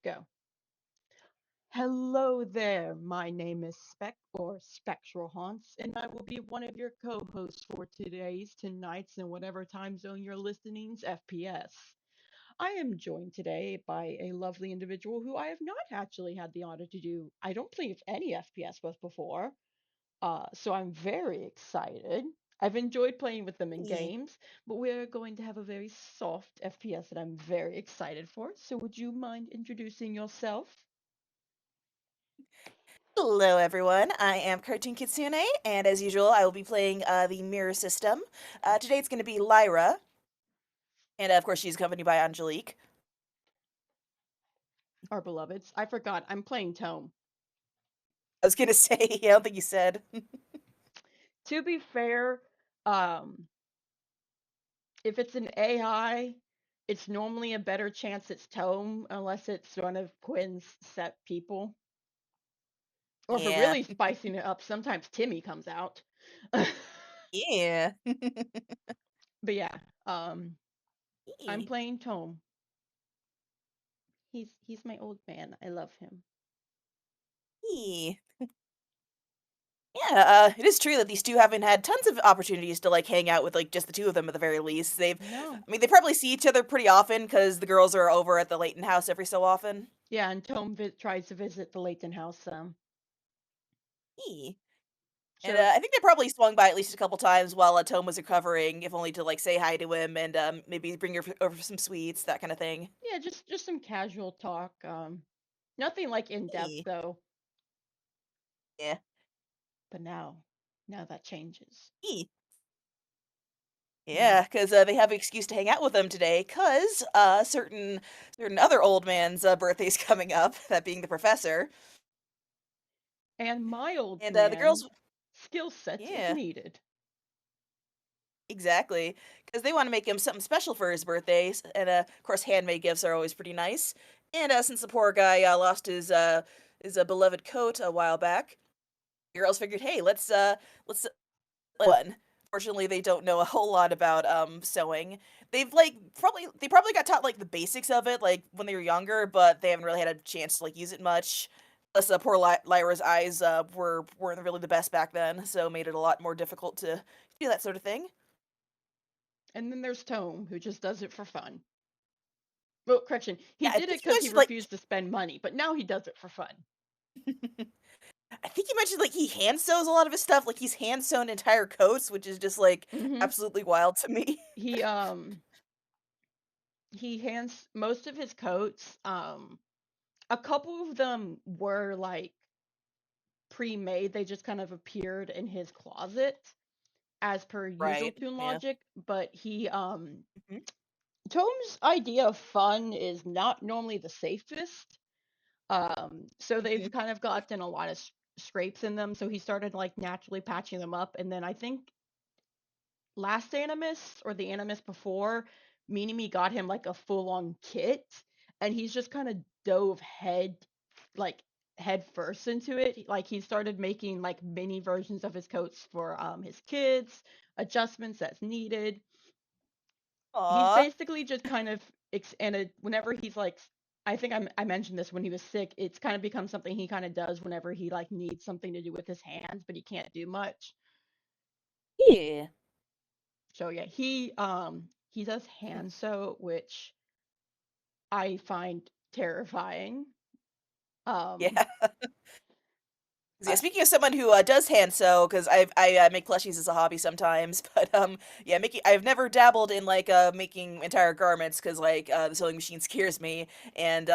Go. Hello there. My name is Spec or Spectral Haunts, and I will be one of your co-hosts for today's, tonight's, and whatever time zone you're listening's FPS. I am joined today by a lovely individual who I have not actually had the honor to do, I don't believe, any FPS with before. So I'm very excited. I've enjoyed playing with them in Hey. games, but we're going to have a very soft FPS that I'm very excited for. So would you mind introducing yourself? Hello, everyone. I am Cartoon Kitsune, and as usual, I will be playing the Mirror System. Today it's going to be Lyra, and of course, she's accompanied by Angelique. Our beloveds. I forgot. I'm playing Tome. I was going to say, I don't think you said. To be fair, um, if it's an AI, it's normally a better chance it's Tome, unless it's one of Quinn's set people. Or if we're Yeah. really spicing it up, sometimes Timmy comes out. But Yeah. yeah, um, I'm Hey. playing Tome. He's my old man. I love him. Hey. Yeah, it is true that these two haven't had tons of opportunities to like hang out with like just the two of them at the very least. No. I mean, they probably see each other pretty often because the girls are over at the Layton house every so often. Yeah, and Tome tries to visit the Layton house some. Hey. And, So I think they probably swung by at least a couple times while, Tome was recovering, if only to, like, say hi to him and, maybe bring her over some sweets, that kinda thing. yeah, just some casual talk. Nothing like in depth Hey. though. Yeah. But now that changes. Hey. Now, Yeah, 'cause, they have an excuse to hang out with them today, 'cause, certain other old man's, birthday's coming up, that being the professor, and my old and, the man girls skill set if yeah, needed. exactly, 'cause they wanna make him something special for his birthdays, and, of course, handmade gifts are always pretty nice, and, since the poor guy, lost his, beloved coat a while back, girls figured, "Hey, let's one." Fortunately, they don't know a whole lot about sewing. They probably got taught like the basics of it like when they were younger, but they haven't really had a chance to like use it much. Plus, poor Lyra's eyes weren't really the best back then, so it made it a lot more difficult to do that sort of thing. And then there's Tome, who just does it for fun. Well, correction, he Yeah, I did think it you because he mentioned like refused to spend money, but now he does it for fun. I think you mentioned like he hand sews a lot of his stuff. Like he's hand sewn entire coats, which is just like Hmm. absolutely wild to me. He he hands most of his coats. A couple of them were like pre-made. They just kind of appeared in his closet as per usual Right. Toon Yeah. logic. But he Mhm. Tome's idea of fun is not normally the safest. So they've Mhm. kind of gotten a lot of scrapes in them. So he started like naturally patching them up, and then I think last Animus or the Animus before, Minimi got him like a full-on kit, and he's just kind of dove like head first into it. Like he started making like mini versions of his coats for his kids, adjustments that's needed. He's Aw. basically just kind of whenever he's like, I think I mentioned this when he was sick. It's kind of become something he kind of does whenever he like needs something to do with his hands, but he can't do much. Yeah. So yeah, he does hand sew, which I find terrifying. Um, Yeah. Yeah, I, speaking of someone who, does hand sew, because I make plushies as a hobby sometimes, but, yeah, I've never dabbled in, like, making entire garments, because like, the sewing machine scares me, and,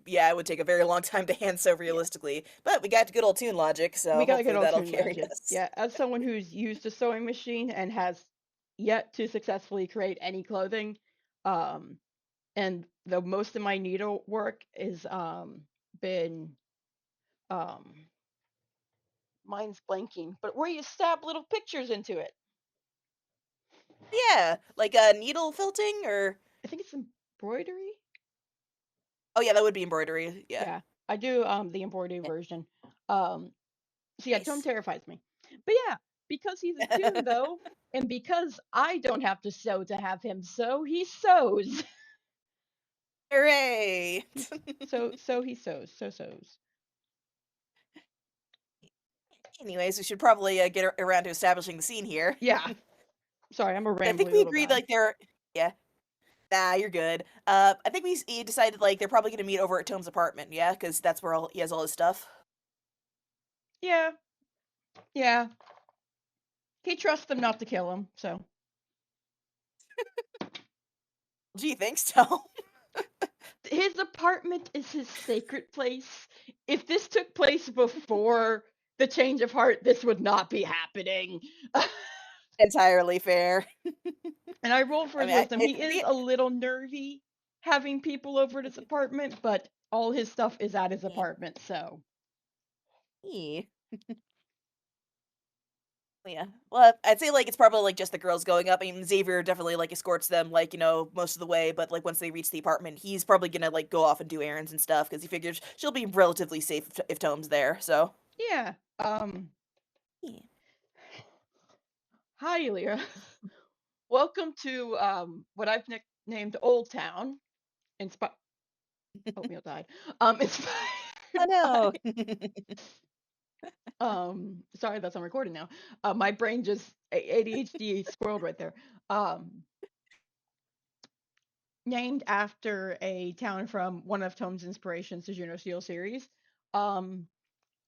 yeah, it would take a very long time to hand sew yeah, realistically, but we got good old tune logic, we so gotta get hopefully all that'll tune carry logic. us. Yeah, as someone who's used a sewing machine and has yet to successfully create any clothing, um, and the most of my needlework is been um mine's blanking, but where you stab little pictures into it. Yeah, like, needle felting, or I think it's embroidery. oh, yeah, that would be embroidery, yeah. Yeah, I do the embroidery Yeah. version. Um, so yeah, Tome Nice. terrifies me. But yeah, because he's a tune though, and because I don't have to sew to have him sew, he sews. Hooray! So he sows. Anyways, we should probably get around to establishing the scene here. Yeah. Sorry, I'm a I think rambly we little agreed guy. like they're yeah. Nah, you're good. I think we decided like they're probably gonna meet over at Tome's apartment, yeah, because that's where he has all his stuff. Yeah, yeah. He trusts them not to kill him, so Gee, thanks, Tome. his apartment is his sacred place. If this took place before the change of heart, this would not be happening. Entirely fair. And I rolled for I his mean, wisdom. He is a little nervy having people over at his apartment, but all his stuff is at his apartment, so yeah. Yeah. Well, I'd say like it's probably like just the girls going up. I mean, Xavier definitely like escorts them like most of the way, but like once they reach the apartment, he's probably gonna like go off and do errands and stuff because he figures she'll be relatively safe if Tome's there. So. yeah. Yeah. Hi, Leah. Welcome to what I've nicknamed Old Town. Inspi- Oatmeal died. Oh Inspired by no. sorry that's on recording now. My brain just ADHD squirreled right there. Um, named after a town from one of Tome's inspirations, the Juno Steel series. Um,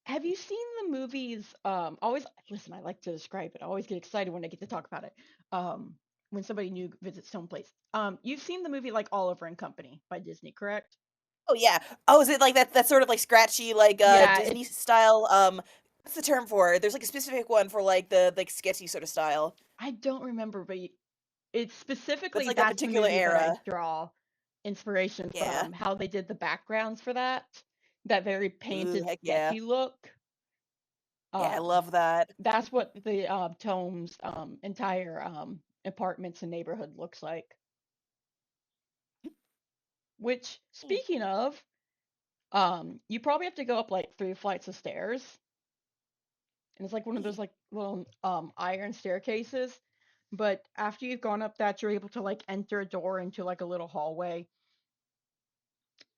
have you seen the movies? Always listen. I like to describe it. I always get excited when I get to talk about it. Um, when somebody new visits Tome Place. You've seen the movie like Oliver and Company by Disney, correct? Oh yeah. Oh, is it like that? That sort of like scratchy, like Yeah, Disney style. What's the term for it? There's like a specific one for like the like sketchy sort of style. I don't remember, but it's But it's specifically like that that's the particular movie that I era. draw inspiration Yeah. from. How they did the backgrounds for that very Ooh, painted, heck yeah. sketchy look. Yeah, I Um, love that. that's what the Tome's entire apartments and neighborhood looks like. Which, Yeah. speaking of, you probably have to go up like 3 flights of stairs, and it's like one of Yeah. those like little iron staircases. But after you've gone up that, you're able to like enter a door into like a little hallway,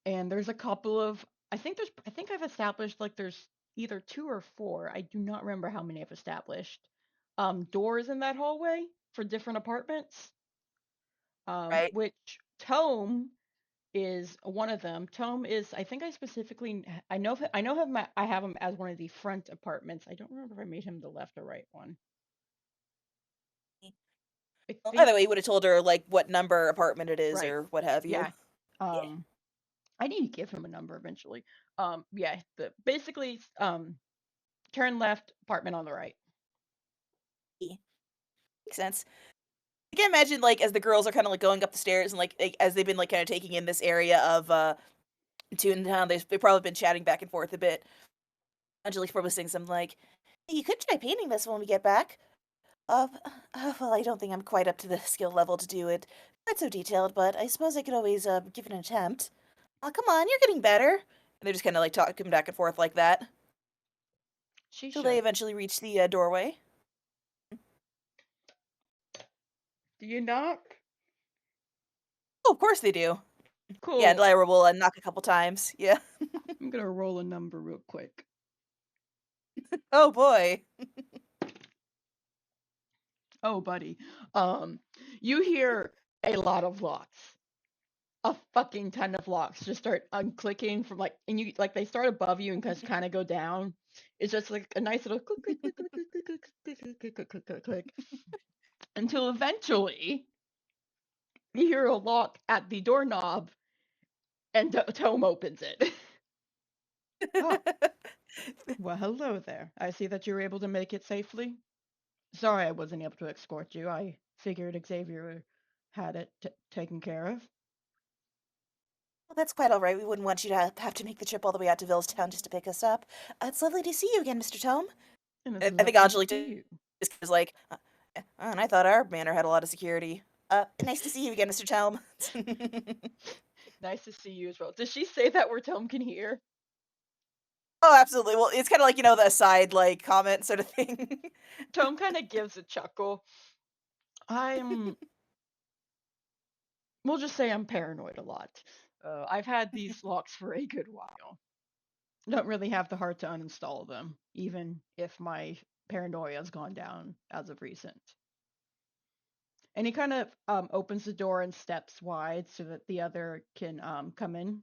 and there's a couple of I think I've established like there's either 2 or 4. I do not remember how many I've established. Doors in that hallway for different apartments. Right. Which Tome is one of them. Tome is I think I know him I have him as one of the front apartments. I don't remember if I made him the left or right one. I Well, think either way, you would have told her like what number apartment it is right. or what have you. Yeah. Yeah. I need to give him a number eventually. Yeah, the basically turn left, apartment on the right. Yeah. Makes sense. I can imagine like as the girls are kind of like going up the stairs and like as they've been like kind of taking in this area of Toontown, they've probably been chatting back and forth a bit. Angelique's probably saying something like, "Hey, you could try painting this when we get back." Well, I don't think I'm quite up to the skill level to do it. Not so detailed, but I suppose I could always give it an attempt. Oh, come on, you're getting better. And they're just kind of like talking back and forth like that She till they should. eventually reach the doorway. Do you not? Oh, of course they do. Yeah, and Cool. Lyra will knock a couple times. Yeah. I'm gonna roll a number real quick. Oh boy. Oh, buddy. Um, you hear a lot of locks. A fucking ton of locks just start unclicking from like, and you like they start above you and just kind of go down. It's just like a nice little click, click, click, click, click, click, click, click, click, click, click, click, click, click, until eventually you hear a lock at the doorknob and Tome opens it. Oh, well, hello there. I see that you were able to make it safely. Sorry I wasn't able to escort you. I figured Xavier had it taken care of. Well, that's quite all right. We wouldn't want you to have to make the trip all the way out to Villestown just to pick us up. It's lovely to see you again, Mr. Tome. And it's I think lovely to Angelique see you. just was like, and I thought our manor had a lot of security. Nice to see you again, Mr. Tome. Nice to see you as well. Does she say that where Tome can hear? Oh, absolutely. Well, it's kind of like, the aside, like, comment sort of thing. Tome kind of gives a chuckle. I'm, we'll just say I'm paranoid a lot. I've had these locks for a good while. Don't really have the heart to uninstall them, even if my paranoia's gone down as of recent. And he kind of opens the door and steps wide so that the other can come in.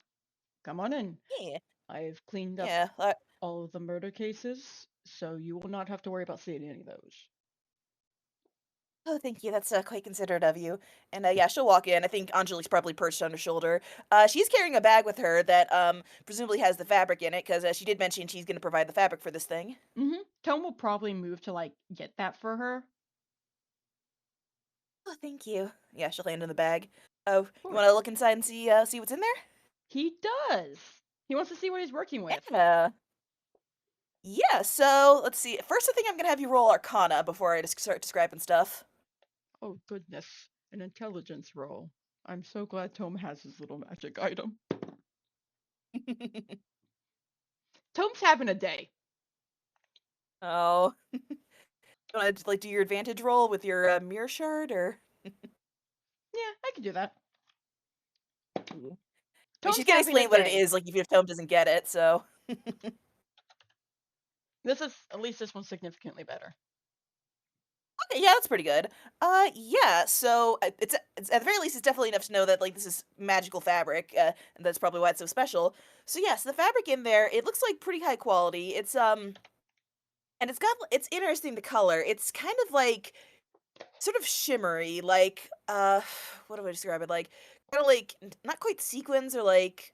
Come on in. Yeah, I've cleaned up yeah. all of the murder cases, so you will not have to worry about seeing any of those. Oh, thank you. That's quite considerate of you. And yeah, she'll walk in. I think Anjali's probably perched on her shoulder. She's carrying a bag with her that presumably has the fabric in it because she did mention she's going to provide the fabric for this thing. Tome will probably move to like get that for her. Oh, thank you. Yeah, she'll hand in the bag. Oh, Of you want to course. look inside and see what's in there? He does. He wants to see what he's working with. Yeah. Yeah. So let's see. First, I think I'm gonna have you roll Arcana before I just start describing stuff. Oh goodness, an intelligence roll. I'm so glad Tome has his little magic item. Tome's having a day. Oh, you want to like do your advantage roll with your mirror shard, or? Yeah, I can do that. I mean, she's Tome's gonna having a explain what it day. is, like if Tome doesn't get it. So This is at least this one's significantly better. okay, yeah, that's pretty good. Yeah. So it's at the very least, it's definitely enough to know that like this is magical fabric, and that's probably why it's so special. So yes, the fabric in there, it looks like pretty high quality. And it's interesting the color. It's kind of like sort of shimmery, like what do I describe it like? Kind of like not quite sequins or like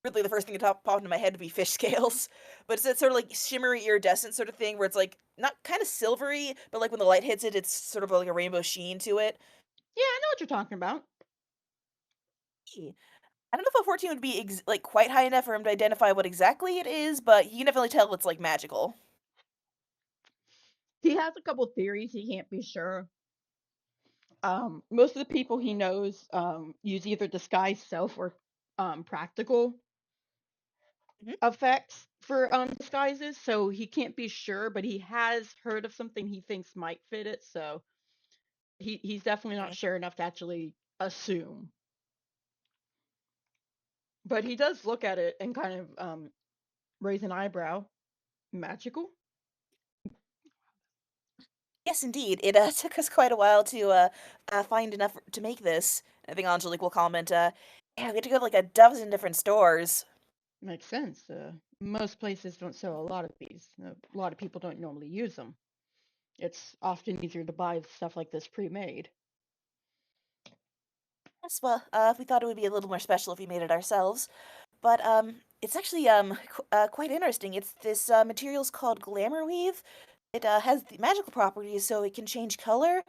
really the first thing that popped into my head would be fish scales, but it's that sort of like shimmery iridescent sort of thing where it's like not kind of silvery, but like when the light hits it, it's sort of like a rainbow sheen to it. Yeah, I know what you're talking about. Gee, I don't know if a 14 would be like quite high enough for him to identify what exactly it is, but you can definitely tell it's like magical. He has a couple theories. He can't be sure. Most of the people he knows use either disguise self or practical Mhm. effects for disguises, so he can't be sure, but he has heard of something he thinks might fit it, so he's definitely not Mm. sure enough to actually assume. But he does look at it and kind of raise an eyebrow. Magical? Yes, indeed. It took us quite a while to find enough to make this. I think Angelique will comment, yeah, we had to go to like a dozen different stores. Makes sense. Most places don't sell a lot of these. A lot of people don't normally use them. It's often easier to buy stuff like this pre-made. Yes, well, we thought it would be a little more special if we made it ourselves. But it's actually quite interesting. It's this material's called glamour weave. It has the magical properties, so it can change color.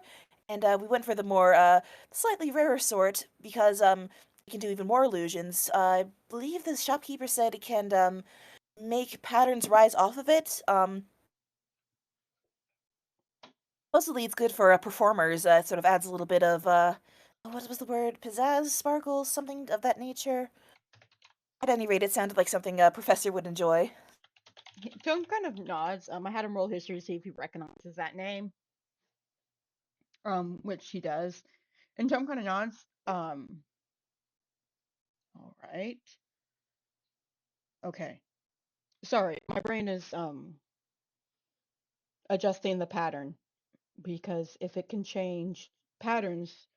And we went for the more slightly rarer sort because it can do even more illusions. I believe the shopkeeper said it can make patterns rise off of it. Supposedly it's good for performers. It sort of adds a little bit of what was the word? Pizzazz, sparkles, something of that nature. At any rate, it sounded like something a professor would enjoy. Tone kind of nods. I had him roll history to see if he recognizes that name, which he does. And Tone kind of nods. All right. Okay. Sorry, my brain is adjusting the pattern because if it can change patterns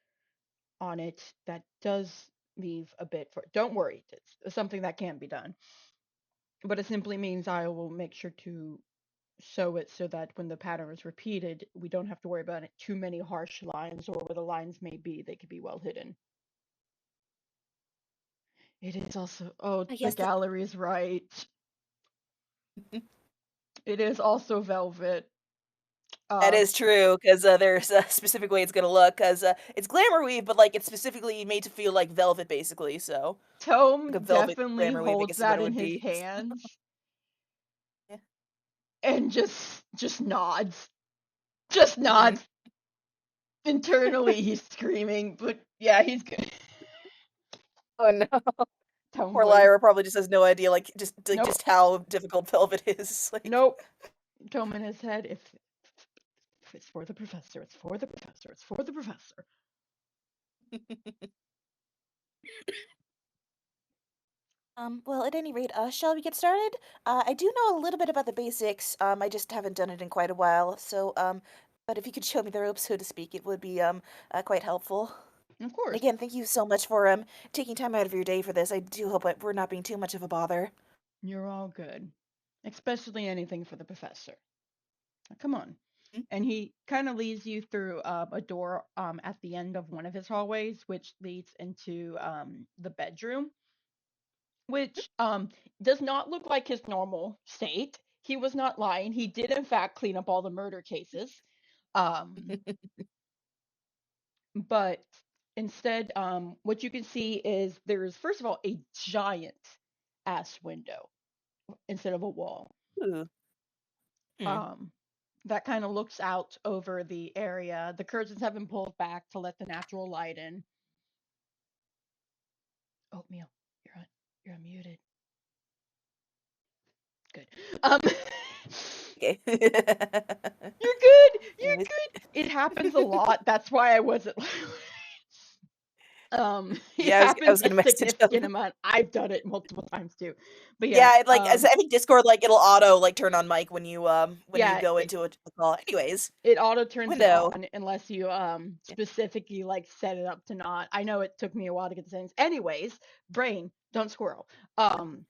on it, that does leave a bit for. Don't worry, it's something that can be done. But it simply means I will make sure to sew it so that when the pattern is repeated, we don't have to worry about it, too many harsh lines, or where the lines may be, they could be well hidden. It is also, oh, I the guess that gallery is right. It is also velvet. that Uh, is true because there's a specific way it's gonna look because it's glamour weave, but like it's specifically made to feel like velvet, basically. So like a Tome velvet definitely glamour weave, I holds guess is what that it in would his be. hands Yeah. and just nods. Just Hmm. nods. Internally, he's screaming, but yeah, he's good. Oh no, Tome poor voice. Lyra probably just has no idea like Nope. just how difficult velvet is. Like, Nope. Tome in his head. If it's for the professor, it's for the professor, it's for the professor. Well, at any rate, shall we get started? I do know a little bit about the basics. I just haven't done it in quite a while. But if you could show me the ropes, so to speak, it would be quite helpful. Of And course. again, thank you so much for taking time out of your day for this. I do hope we're not being too much of a bother. You're all good. Especially anything for the professor. Come on. Mm. And he kind of leads you through a door at the end of one of his hallways, which leads into the bedroom, which does not look like his normal state. He was not lying. He did, in fact, clean up all the murder cases. Um, but instead, what you can see is there's, first of all, a giant ass window instead of a wall. Ooh. Hmm. Um, that kind of looks out over the area. The curtains have been pulled back to let the natural light in. Oatmeal, you're unmuted. Good. Okay. You're good. You're Anyways, good. It happens a lot. That's why I wasn't. It yeah, I happens was a gonna message him. significant amount. I've done it multiple times too. But yeah, Yeah, as I think Discord, it'll auto turn on mic when you yeah, go into a call. Anyways, it auto turns it window. on unless you Yeah. specifically like set it up to not. I know it took me a while to get the settings. Anyways, brain, don't squirrel. Um,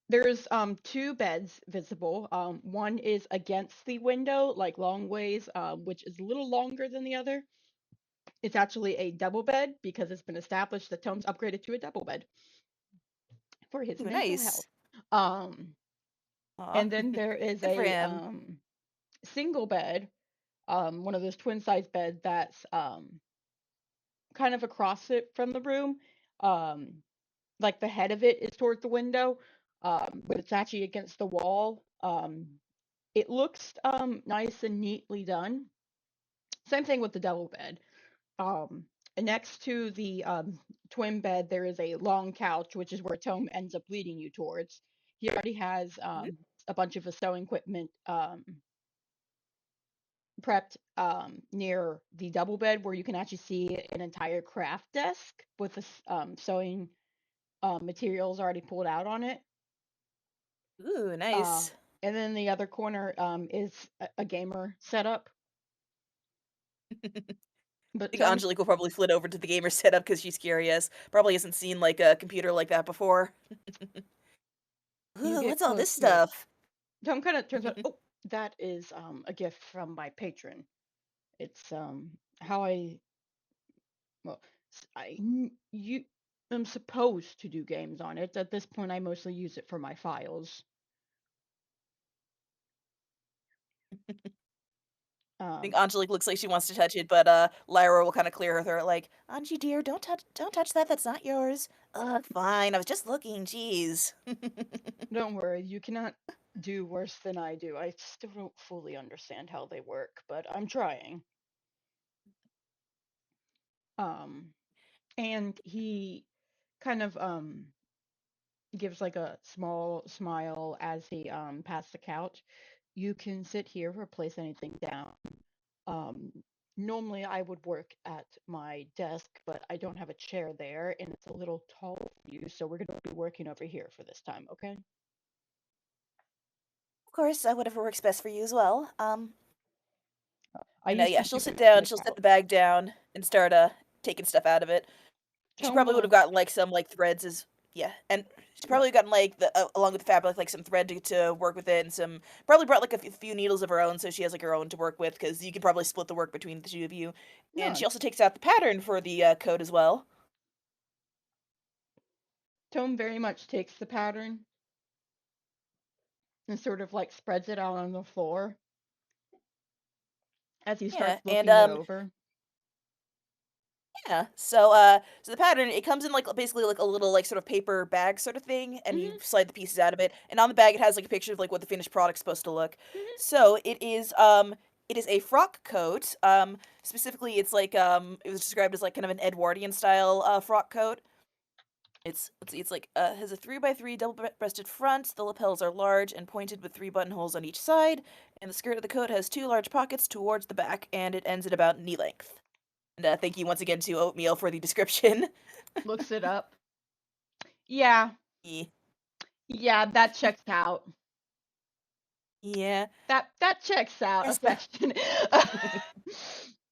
there's two beds visible. One is against the window, like long ways, which is a little longer than the other. It's actually a double bed because it's been established that Tome's upgraded to a double bed for his Ooh, mental health. nice. Um, Aw, and then there is good for a him. single bed, one of those twin size beds that's kind of across it from the room. Um, like the head of it is towards the window, but it's actually against the wall. It looks nice and neatly done. Same thing with the double bed. Um, next to the twin bed, there is a long couch, which is where Tome ends up leading you towards. He already has Mhm. a bunch of his sewing equipment prepped near the double bed, where you can actually see an entire craft desk with the sewing materials already pulled out on it. Ooh, Uh, nice. and then the other corner is a gamer setup. But Think Tome's Angelique will probably flit over to the gamer setup because she's curious. Probably hasn't seen a computer like that before. you Ooh, get what's all close this to it. stuff? Tom kind of turns out, oh, that is a gift from my patron. It's how I well you am supposed to do games on it. At this point, I mostly use it for my files. I think Um, Angelique looks like she wants to touch it, but Lyra will kind of clear her throat, like, Angie dear, don't touch that. That's not yours. Fine. I was just looking. Jeez. don't worry, you cannot do worse than I do. I still don't fully understand how they work, but I'm trying. Um, and he kind of gives like a small smile as he pats the couch. You can sit here or place anything down. Um, normally I would work at my desk, but I don't have a chair there, and it's a little tall for you, so we're going to be working over here for this time, okay? Of course, whatever works best for you as well. I And used yeah, to she'll do sit it for down. the She'll set the couch. bag down and start taking stuff out of it. She Tome probably would have will. gotten some threads as yeah, and she Yeah, probably gotten the along with the fabric some thread to work with it and some probably brought few needles of her own so she has her own to work with because you could probably split the work between the two of you. And no. she also takes out the pattern for the coat as well. Tome very much takes the pattern and sort of like spreads it out on the floor as he Yeah, starts and looking it over. yeah. So the pattern it comes in basically a little sort of paper bag sort of thing, and you Hmm. slide the pieces out of it. And on the bag it has a picture of what the finished product's supposed to look. Hmm. So it is a frock coat. Specifically it's it was described as kind of an Edwardian style frock coat. It's let's see, it's has a 3x3 double-breasted front. The lapels are large and pointed with 3 buttonholes on each side, and the skirt of the coat has 2 large pockets towards the back, and it ends at about knee length. And thank you once again to Oatmeal for the description. Looks it up. Yeah, Yeah. yeah, that checks out. Yeah. That checks out. Yes, the Affection.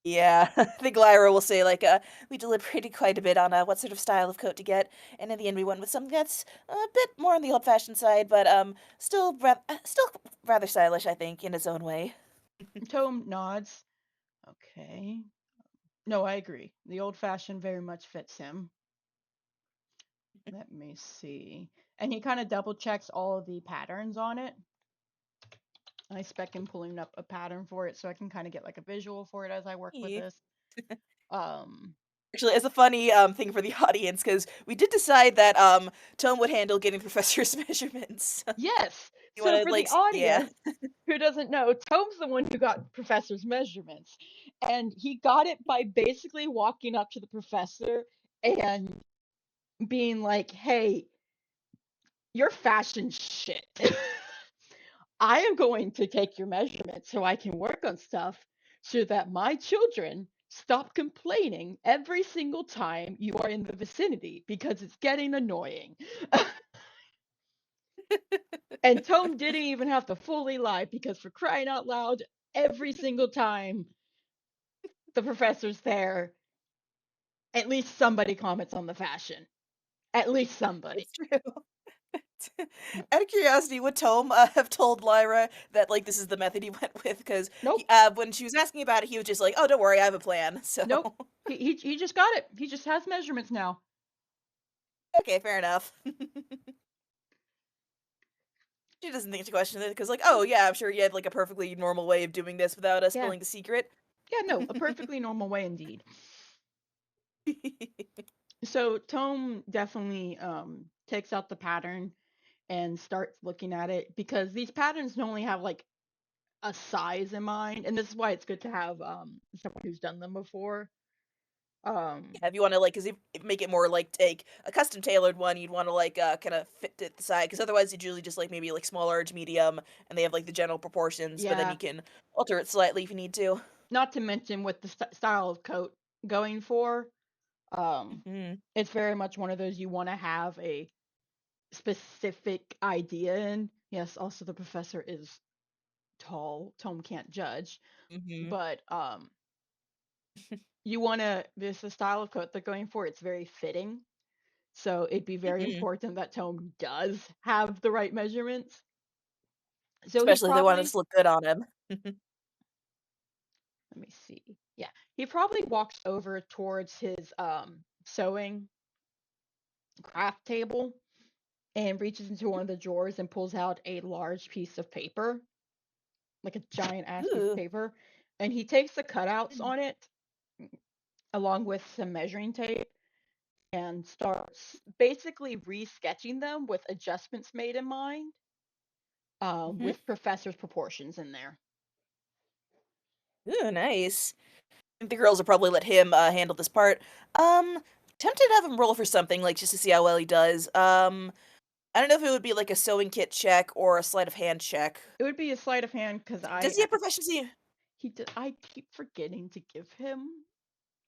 yeah. I think Lyra will say, like, we deliberated quite a bit on what sort of style of coat to get, and in the end we went with something that's a bit more on the old-fashioned side, but still rather stylish, I think, in its own way. Tome nods. Okay. No, I agree. The old fashioned very much fits him. Let me see. And he kind of double checks all of the patterns on it. I spec him pulling up a pattern for it so I can kind of get like a visual for it as I work with Yeah. this. Um, Actually, as a funny thing for the audience, because we did decide that Tome would handle getting Professor's measurements. yes. You So want to for the like, yeah. audience who doesn't know, Tome's the one who got Professor's measurements. And he got it by basically walking up to the professor and being like, hey, your fashion shit. I am going to take your measurements so I can work on stuff so that my children stop complaining every single time you are in the vicinity because it's getting annoying. And Tome didn't even have to fully lie because for crying out loud, every single time the professor's there, at least somebody comments on the fashion. At least somebody. It's true. Out of curiosity, would Tome have told Lyra that like this is the method he went with? Because Nope. when she was asking about it, he was just like, "Oh, don't worry, I have a plan." Nope. So He just got it. He just has measurements now. okay, fair enough. She doesn't think to question it because, like, oh yeah, I'm sure you had like a perfectly normal way of doing this without us Yeah. spilling the secret. Yeah, no, a perfectly normal way indeed. So Tome definitely takes out the pattern and starts looking at it because these patterns normally have like a size in mind, and this is why it's good to have someone who's done them before. Um, Yeah, if you want to like, because make it more like take a custom tailored one, you'd want to like kind of fit it the side, because otherwise it's usually just like maybe like small, large, medium, and they have like the general proportions, but then yeah, you can alter it slightly if you need to. not to mention with the style of coat going for, um, Hmm. it's very much one of those you want to have a specific idea in. Yes, also the professor is tall. Tome can't judge, Hmm. but you want to this the style of coat they're going for. It's very fitting, so it'd be very Hmm. important that Tome does have the right measurements. So he Especially if they want it probably to look good on him. let me see. Yeah, he probably walks over towards his sewing craft table and reaches into one of the drawers and pulls out a large piece of paper, like a giant ass piece of Ooh. paper, and he takes the cutouts on it along with some measuring tape and starts basically re-sketching them with adjustments made in mind, Hmm. with professor's proportions in there. Ooh, nice. I think the girls will probably let him handle this part. Um, Tempted to have him roll for something like just to see how well he does. I don't know if it would be like a sewing kit check or a sleight of hand check. It would be a sleight of hand because Does he have proficiency? I keep forgetting to give him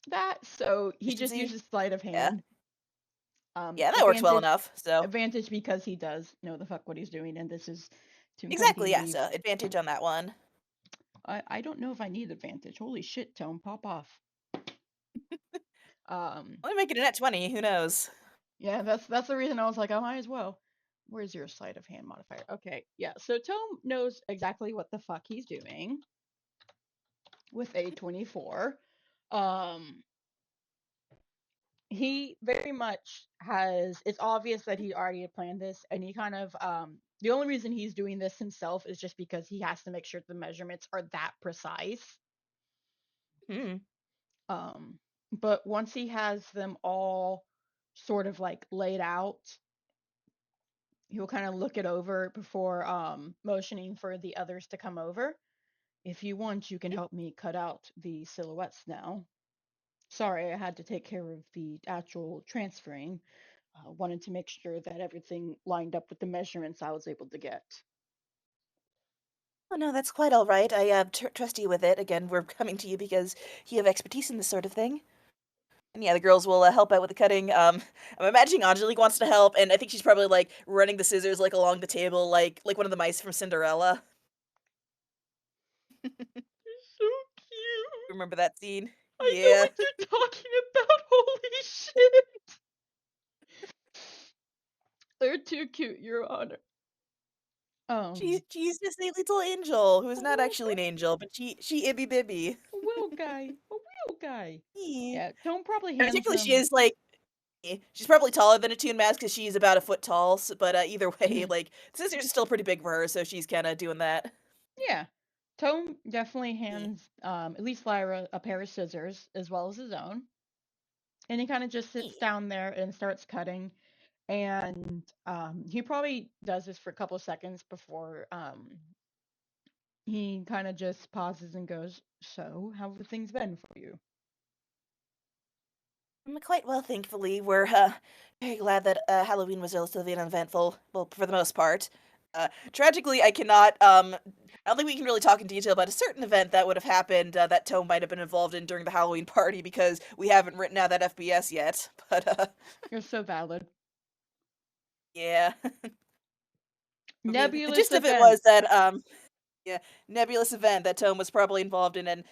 that, so he just Proficiency? uses sleight of Yeah. hand. Yeah, that works well Advantage enough. So advantage because he does know the fuck what he's doing, and this is Toonkind exactly, yeah. D&D. So advantage on that one. I don't know if I need advantage. Holy shit, Tome, pop off. Um, Let me make it a net 20. Who knows? yeah, that's the reason I was like, I might as well. Where's your sleight of hand modifier? Okay, yeah. So Tome knows exactly what the fuck he's doing with a 24. Um, he very much has. It's obvious that he already had planned this, and he kind of the only reason he's doing this himself is just because he has to make sure the measurements are that precise. Hmm. Um, but once he has them all sort of like laid out, he'll kind of look it over before motioning for the others to come over. If you want, you can help me cut out the silhouettes now. Sorry, I had to take care of the actual transferring. Wanted to make sure that everything lined up with the measurements I was able to get. Oh, no, that's quite all right. I trust you with it. Again, we're coming to you because you have expertise in this sort of thing. And yeah, the girls will help out with the cutting. I'm imagining Angelique wants to help, and I think she's probably like running the scissors like along the table, like one of the mice from Cinderella. So cute. Remember that scene? I know Yeah. what you're talking about. Holy shit. They're too cute, Your Honor. She's just a little angel who is not actually an angel, but she ibby bibby. A will guy. A will guy. Yeah. Yeah, Tome probably I mean, hands technically, she him. is like she's probably taller than a Toon Mouse because she's about a foot tall. But either way, like the scissors are still pretty big for her, so she's kind of doing that. Yeah. Tome definitely Yeah. hands at least Lyra a pair of scissors as well as his own. And he kind of just sits Yeah. down there and starts cutting. And he probably does this for a couple of seconds before he kind of just pauses and goes, "So, how have things been for you?" Quite well, thankfully. We're very glad that Halloween was relatively uneventful. Well, for the most part. Tragically, I cannot. I don't think we can really talk in detail about a certain event that would have happened that Tome might have been involved in during the Halloween party because we haven't written out that FBS yet. But You're so valid. yeah, I mean, the Nebulous gist of it was event. that yeah, nebulous event that Tome was probably involved in, and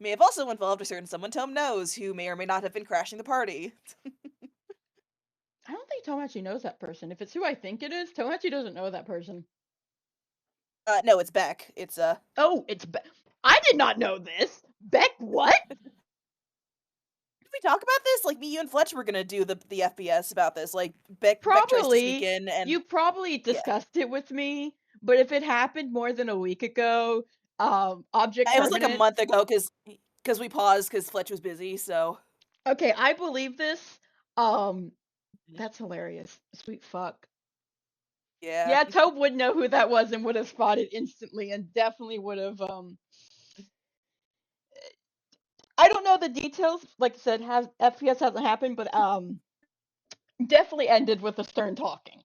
may have also involved a certain someone Tome knows who may or may not have been crashing the party. I don't think Tomohachi knows that person. If it's who I think it is, Tomohachi doesn't know that person. No, it's Beck. It's Oh, it's Beck. I did not know this. Beck, what? Did we talk about this? Like me, you and Fletch were gonna do the FBS about this. Like Beck tries to sneak Probably. in, and You probably yeah, discussed it with me, but if it happened more than a week ago, object it was like a permanent. month ago because we paused because Fletch was busy. So Okay, I believe this. Um, mhm. that's hilarious. Sweet fuck. Yeah, Yeah, Tobe would know who that was and would have spotted instantly and definitely would have I don't know the details. Like I said, has FPS hasn't happened, but definitely ended with a stern talking.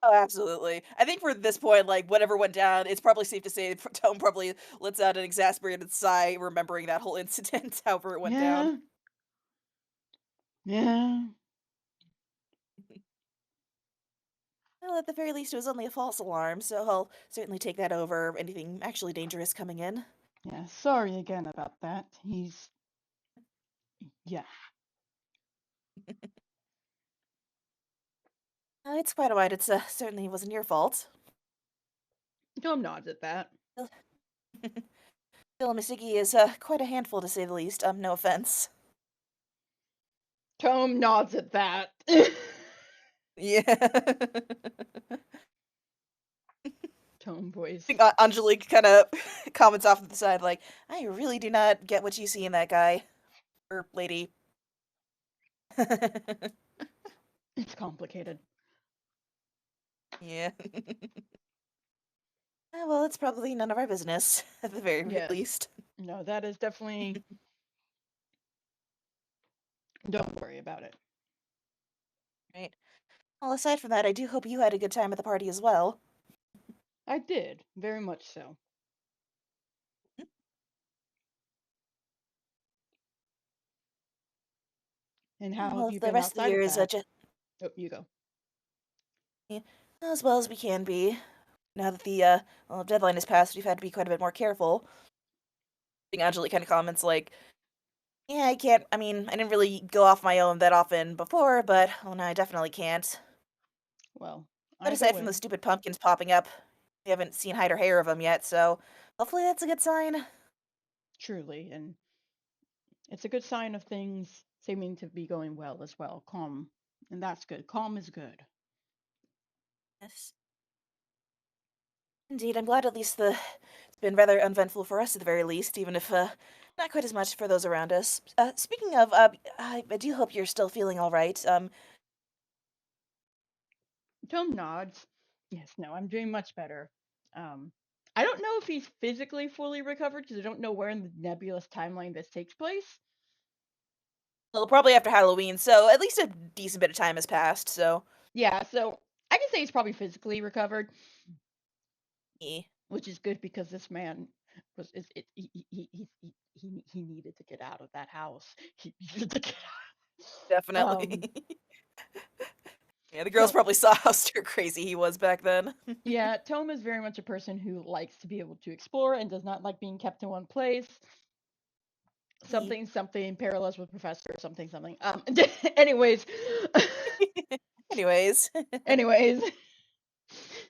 oh, absolutely. I think for this point, like whatever went down, it's probably safe to say Tone probably lets out an exasperated sigh, remembering that whole incident, however it went down. Yeah. Yeah. Well, at the very least, it was only a false alarm, so I'll certainly take that over anything actually dangerous coming in. Yeah. Sorry again about that. He's yeah. It's quite alright. It's certainly wasn't your fault. Tom nods at that. Still, Miss Iggy is quite a handful to say the least. No offense. Tom nods at that. Yeah. Tome voice. think Angelique kind of comments off to the side, like, I really do not get what you see in that guy or lady. It's complicated. Yeah. Well, it's probably none of our business, at the very Yes. least. No, that is definitely. Don't worry about it. Right. Well, aside from that, I do hope you had a good time at the party as well. I did very much so. And how Well, have if you the been rest of the outside year of is that? just Oh, you go. as well as we can be. Now that the well, deadline has passed, we've had to be quite a bit more careful. I think Angelique kind of comments like, yeah, I can't. I mean, I didn't really go off my own that often before, but oh no, I definitely can't. Well, But either aside from the way, stupid pumpkins popping up, we haven't seen hide or hair of them yet, so hopefully that's a good sign. truly, and it's a good sign of things seeming to be going well as well. Calm, and that's good. Calm is good. Yes. Indeed, I'm glad at least it's been rather uneventful for us at the very least, even if not quite as much for those around us. Speaking of, I do hope you're still feeling all right. Tom nods. Yes, no, I'm doing much better. Um, I don't know if he's physically fully recovered because I don't know where in the nebulous timeline this takes place. Well, probably after Halloween, so at least a decent bit of time has passed. So, Yeah, so I can say he's probably physically recovered. eh. which is good because this man was he needed to get out of that house. He needed to get out. Definitely. Yeah, the girls So probably saw how stir crazy he was back then. yeah, Tome is very much a person who likes to be able to explore and does not like being kept in one place. E. Something something parallels with Professor something something. Anyways, Anyways. anyways.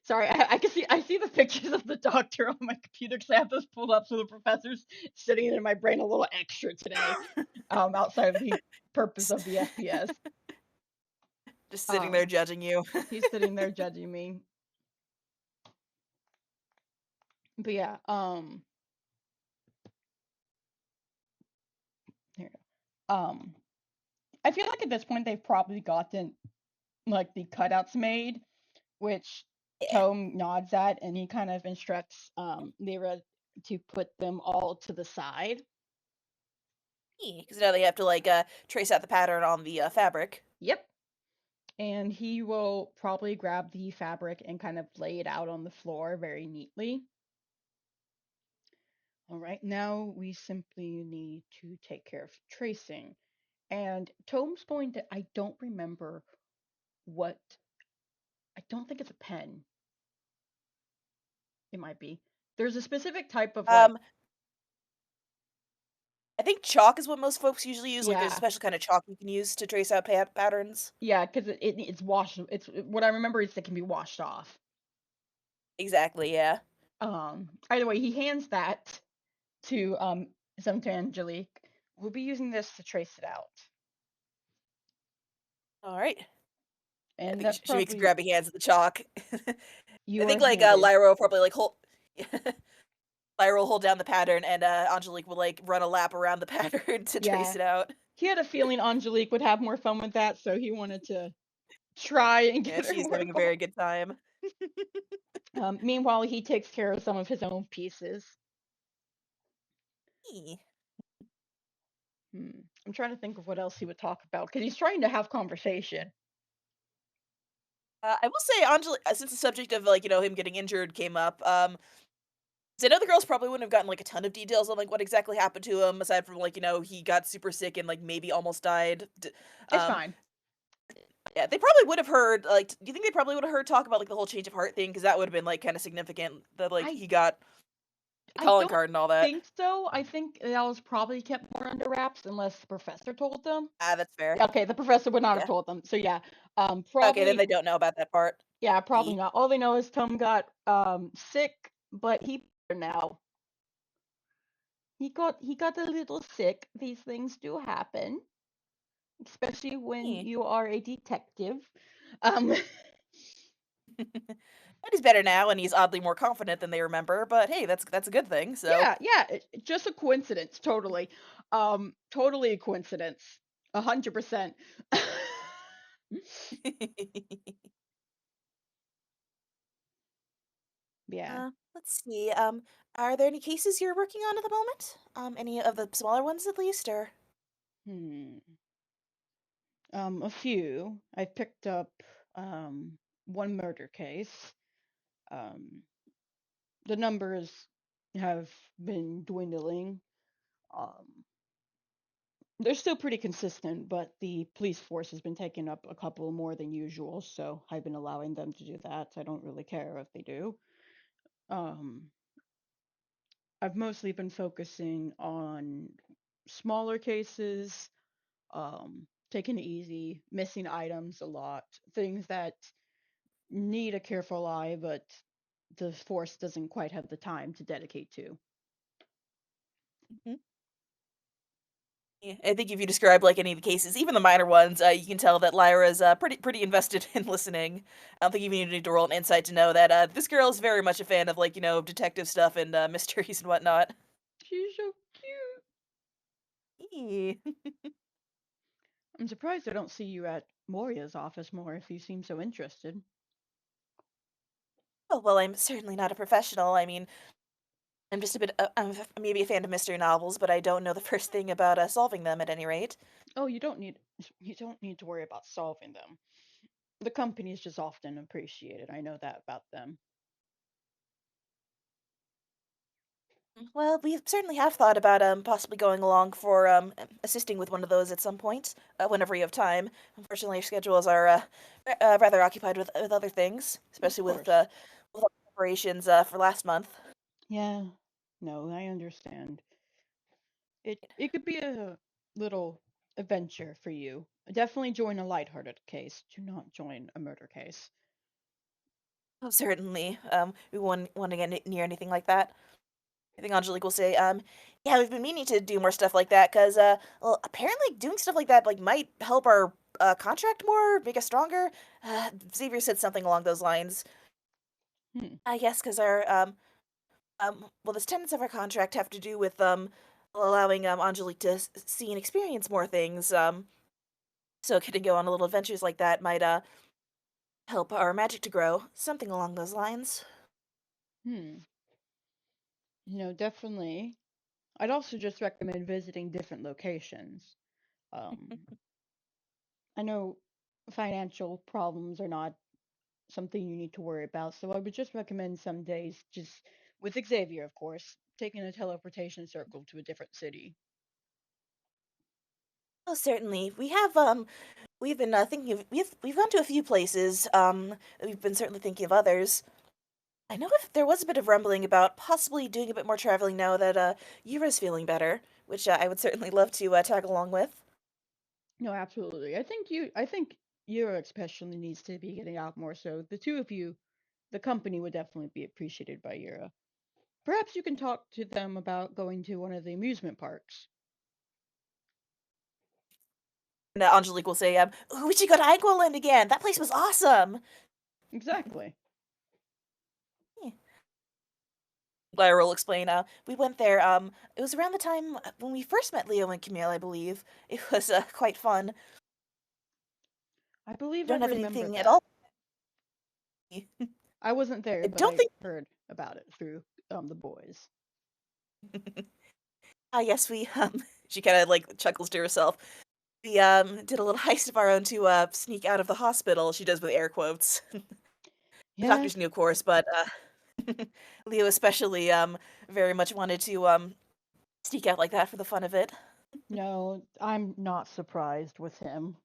Sorry, I see the pictures of the doctor on my computer because I have those pulled up, so the professor's sitting in my brain a little extra today, outside of the purpose of the FPS. Just sitting there Um, judging you. he's sitting there judging me. But yeah, here. Um, I feel like at this point they've probably gotten like the cutouts made, which Yeah. Tome nods at, and he kind of instructs Lyra to put them all to the side. Because now they have to like trace out the pattern on the fabric. Yep. And he will probably grab the fabric and kind of lay it out on the floor very neatly. All right, now we simply need to take care of tracing. And Tome's going to, I don't remember what, I don't think it's a pen. It might be. There's a specific type of like, Um, I think chalk is what most folks usually use. Like, there's a yeah, special kind of chalk you can use to trace out patterns. yeah, because it's washed. It's what I remember is it can be washed off. Exactly. Yeah. Either way, he hands that to some to Angelique. We'll be using this to trace it out. All right. I And think that's she makes probably grabby hands at the chalk. I you are think like handed. Lyra will probably like hold. Lyra will hold down the pattern, and Angelique will like run a lap around the pattern to trace Yeah. it out. He had a feeling Angelique would have more fun with that, so he wanted to try and Yeah, get her she's more having a involved. very good time. Meanwhile, he takes care of some of his own pieces. E. I'm trying to think of what else he would talk about because he's trying to have conversation. I will say, Angelique, since the subject of like him getting injured came up, 'cause I know the girls probably wouldn't have gotten like a ton of details on like what exactly happened to him, aside from like he got super sick and like maybe almost died. It's Um, fine. yeah, they probably would have heard like. Do you think they probably would have heard talk about like the whole change of heart thing? Because that would have been like kind of significant. That like I he got a I calling don't card and all that. think so. I think that was probably kept more under wraps unless the professor told them. Ah, that's fair. Okay, the professor would not have Yeah. told them. So yeah, Okay, then probably they don't know about that part. yeah, probably E. not. All they know is Tom got sick, but he now. He got a little sick. These things do happen, especially when E. you are a detective. Um, But he's better now, and he's oddly more confident than they remember. But hey, that's a good thing. So. yeah, yeah, just a coincidence, totally. Totally a coincidence. 100%. Yeah. Let's see. Are there any cases you're working on at the moment? Any of the smaller ones at least, or? Hmm. A few. I picked up um one murder case. Um, the numbers have been dwindling. Um, they're still pretty consistent, but the police force has been taking up a couple more than usual, so I've been allowing them to do that. I don't really care if they do. Um, I've mostly been focusing on smaller cases, taking it easy, missing items a lot, things that need a careful eye, but the force doesn't quite have the time to dedicate to. Mhm. Yeah, I think if you describe like any of the cases, even the minor ones, you can tell that Lyra's pretty invested in listening. I don't think even you need to roll an insight to know that this girl is very much a fan of like detective stuff and mysteries and whatnot. She's so cute. Eee. I'm surprised I don't see you at Moria's office more if you seem so interested. Oh well, I'm certainly not a professional. I mean, I'm just a bit. Maybe a fan of mystery novels, but I don't know the first thing about solving them. At any rate. Oh, you don't need to worry about solving them. The company is just often appreciated. I know that about them. Well, we certainly have thought about possibly going along for assisting with one of those at some point, whenever you have time. Unfortunately, our schedules are rather occupied with other things, Of especially course. with our preparations for last month. Yeah. No, I understand. It could be a little adventure for you. Definitely join a lighthearted case. Do not join a murder case. Oh, certainly, we wouldn't want to get near anything like that. I think Angelique will say, yeah, we've been meaning to do more stuff like that because, well, apparently doing stuff like that like might help our contract more, make us stronger. Xavier said something along those lines. Hmm. I guess because our well, the tenets of our contract have to do with allowing Angelique to see and experience more things. So getting go on little adventures like that might help our magic to grow, something along those lines. Hmm. Definitely. I'd also just recommend visiting different locations. Um, I know financial problems are not something you need to worry about, so I would just recommend some days, just with Xavier, of course, taking a teleportation circle to a different city. Oh, certainly. We've been thinking of we've gone to a few places. We've been certainly thinking of others. I know if there was a bit of rumbling about possibly doing a bit more traveling now that Yura's feeling better, which I would certainly love to tag along with. No, absolutely. I think Europe especially needs to be getting out more. So the two of you, the company would definitely be appreciated by Europe. Perhaps you can talk to them about going to one of the amusement parks. And Angelique will say, "Ooh, we should go to Angoland again. That place was awesome." Exactly. Yeah. Lyra will explain, we went there, it was around the time when we first met Leo and Camille, I believe. It was quite fun. I believe I Don't have remember anything at that. all. I wasn't there, I but don't I think. heard about it through the boys. Yes, we she kind of like chuckles to herself. We did a little heist of our own to sneak out of the hospital. She does with air quotes. The Yes. doctors knew, of course, but Leo especially very much wanted to sneak out like that for the fun of it. No, I'm not surprised with him.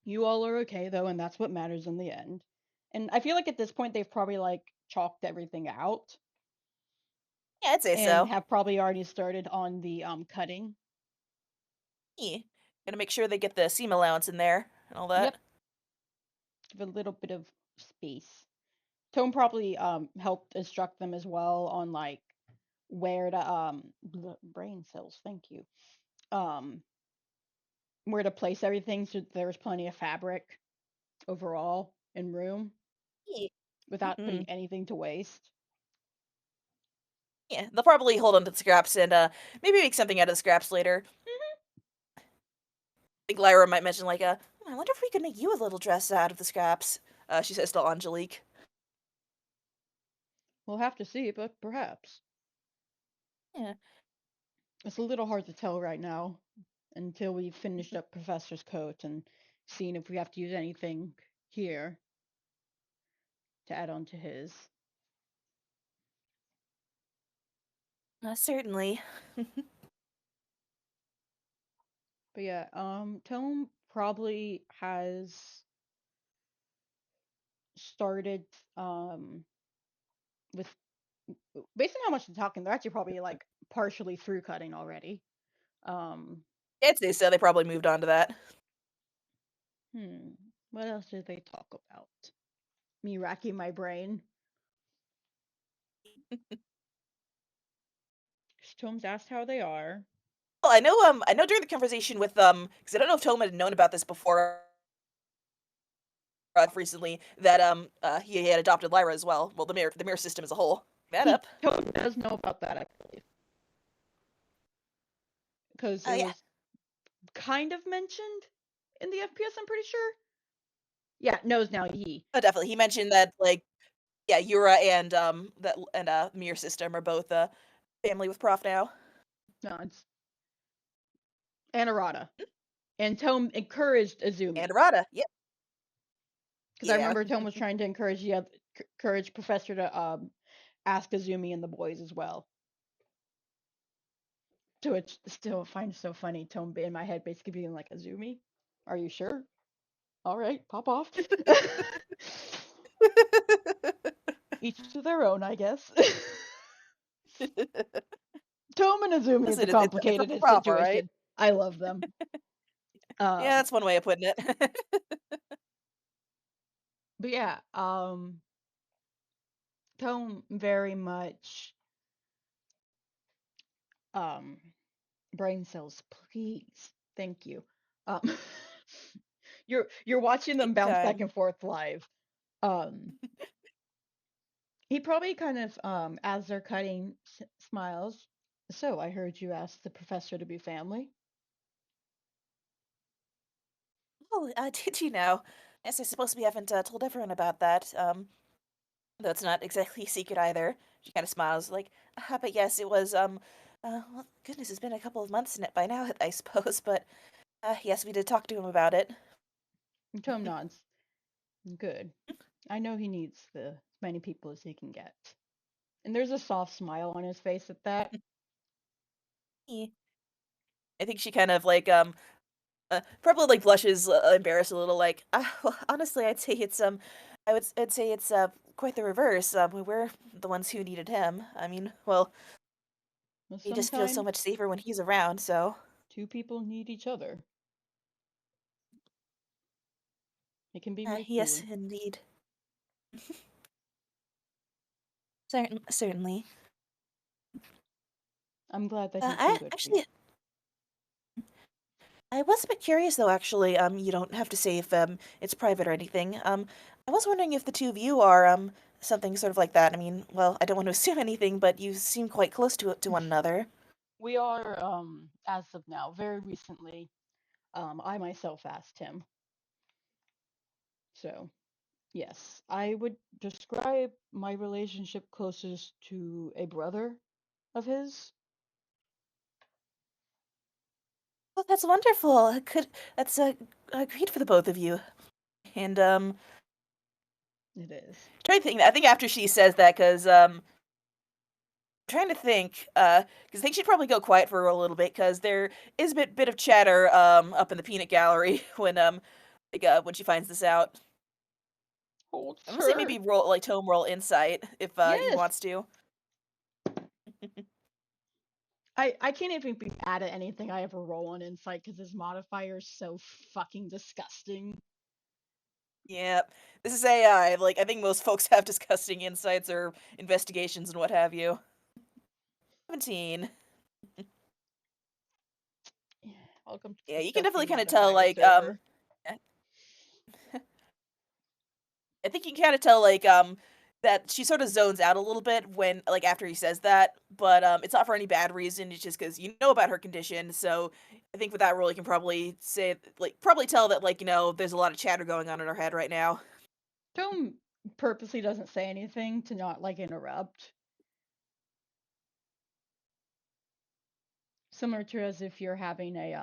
You all are okay though, and that's what matters in the end. And I feel like at this point they've probably like chalked everything out Yeah, I'd say and so. have probably already started on the cutting. Yeah. Gotta make sure they get the seam allowance in there and all Yep, that. give a little bit of space. Tome probably helped instruct them as well on like where to brain cells, thank you. Um where to place everything so there's plenty of fabric overall in room Yeah. without putting Mm-mm. anything to waste. Yeah, they'll probably hold on to the scraps and maybe make something out of the scraps later. I think Lyra might mention like, "Hmm, I wonder if we could make you a little dress out of the scraps." She says to Angelique. We'll have to see, but perhaps. Yeah. It's a little hard to tell right now until we've finished up Professor's coat and seen if we have to use anything here to add on to his. Certainly. But yeah, Tome probably has started with based on how much they're talking, they're actually probably like partially through cutting already. Um, I'd say so. They probably moved on to that. hmm, what else did they talk about? Me racking my brain. Tome's asked how they are. Well, I know during the conversation with because I don't know if Tome had known about this before recently that he had adopted Lyra as well. Well, the mirror system as a whole. That He up. Tome does know about that, I believe, because it Yeah. was kind of mentioned in the FPS. I'm pretty sure. Yeah, knows now. He. Oh, definitely. He mentioned that like yeah, Yura and mirror system are both family with Prof now. No, it's Anarata. And Tome encouraged And Azumi Arata. Yep. because I Yeah. remember Tome was trying to encourage Professor to ask Azumi and the boys as well. So it's still I find it so funny. Tome in my head basically being like, Azumi, are you sure? All right, pop off. Each to their own, I guess. Tome and Azumi is a Listen, it's a complicated prop, all right? situation. I love them. Yeah, Um, that's one way of putting it. but yeah, Tome very much um brain cells, please. Thank you. Um, you're watching them Take bounce back time. and forth live. Um, he probably kind of as they're cutting smiles. So I heard you ask the professor to be family. Oh, did you know? Yes, I suppose we haven't told everyone about that. Though it's not exactly a secret either. She kind of smiles, like, but yes, it was, well, goodness, it's been a couple of months by now, I suppose, but, yes, we did talk to him about it. And Tome nods. Good. I know he needs as many people as he can get. And there's a soft smile on his face at that. Eh. I think she kind of, like, probably, like, blushes, embarrassed a little, like, well, honestly, I'd say it's, quite the reverse. We're the ones who needed him. I mean, well, Well, he just feels so sometimes much safer when he's around, so, two people need each other. It can be yes, refueling. indeed. Certainly. I'm glad that he's been I good for you. actually I was a bit curious though, actually. You don't have to say if it's private or anything. I was wondering if the two of you are something sort of like that. I mean, well, I don't want to assume anything, but you seem quite close to one another. We are, as of now, very recently, I myself asked him. So, yes, I would describe my relationship closest to a brother of his. Well, that's wonderful. That's great for the both of you. And It is. trying to think. I think after she says that, because trying to think, because I think she'd probably go quiet for a little bit, because there is a bit of chatter up in the peanut gallery when she finds this out. Hold, I'm gonna say sir. maybe roll like Tome roll insight if he Yes. wants to. I can't even be mad at anything I ever roll on insight because his modifier is so fucking disgusting. Yep. This is AI. Like I think most folks have disgusting insights or investigations and what have you. 17. Welcome to Yeah, the you can definitely disgusting kind of tell modifier server. I I think you can kind of tell that she sort of zones out a little bit when like after he says that, but it's not for any bad reason. It's just because you know about her condition. So I think with that rule, you can probably say like probably tell that there's a lot of chatter going on in her head right now. Tome purposely doesn't say anything to not like interrupt. Similar to as if you're having a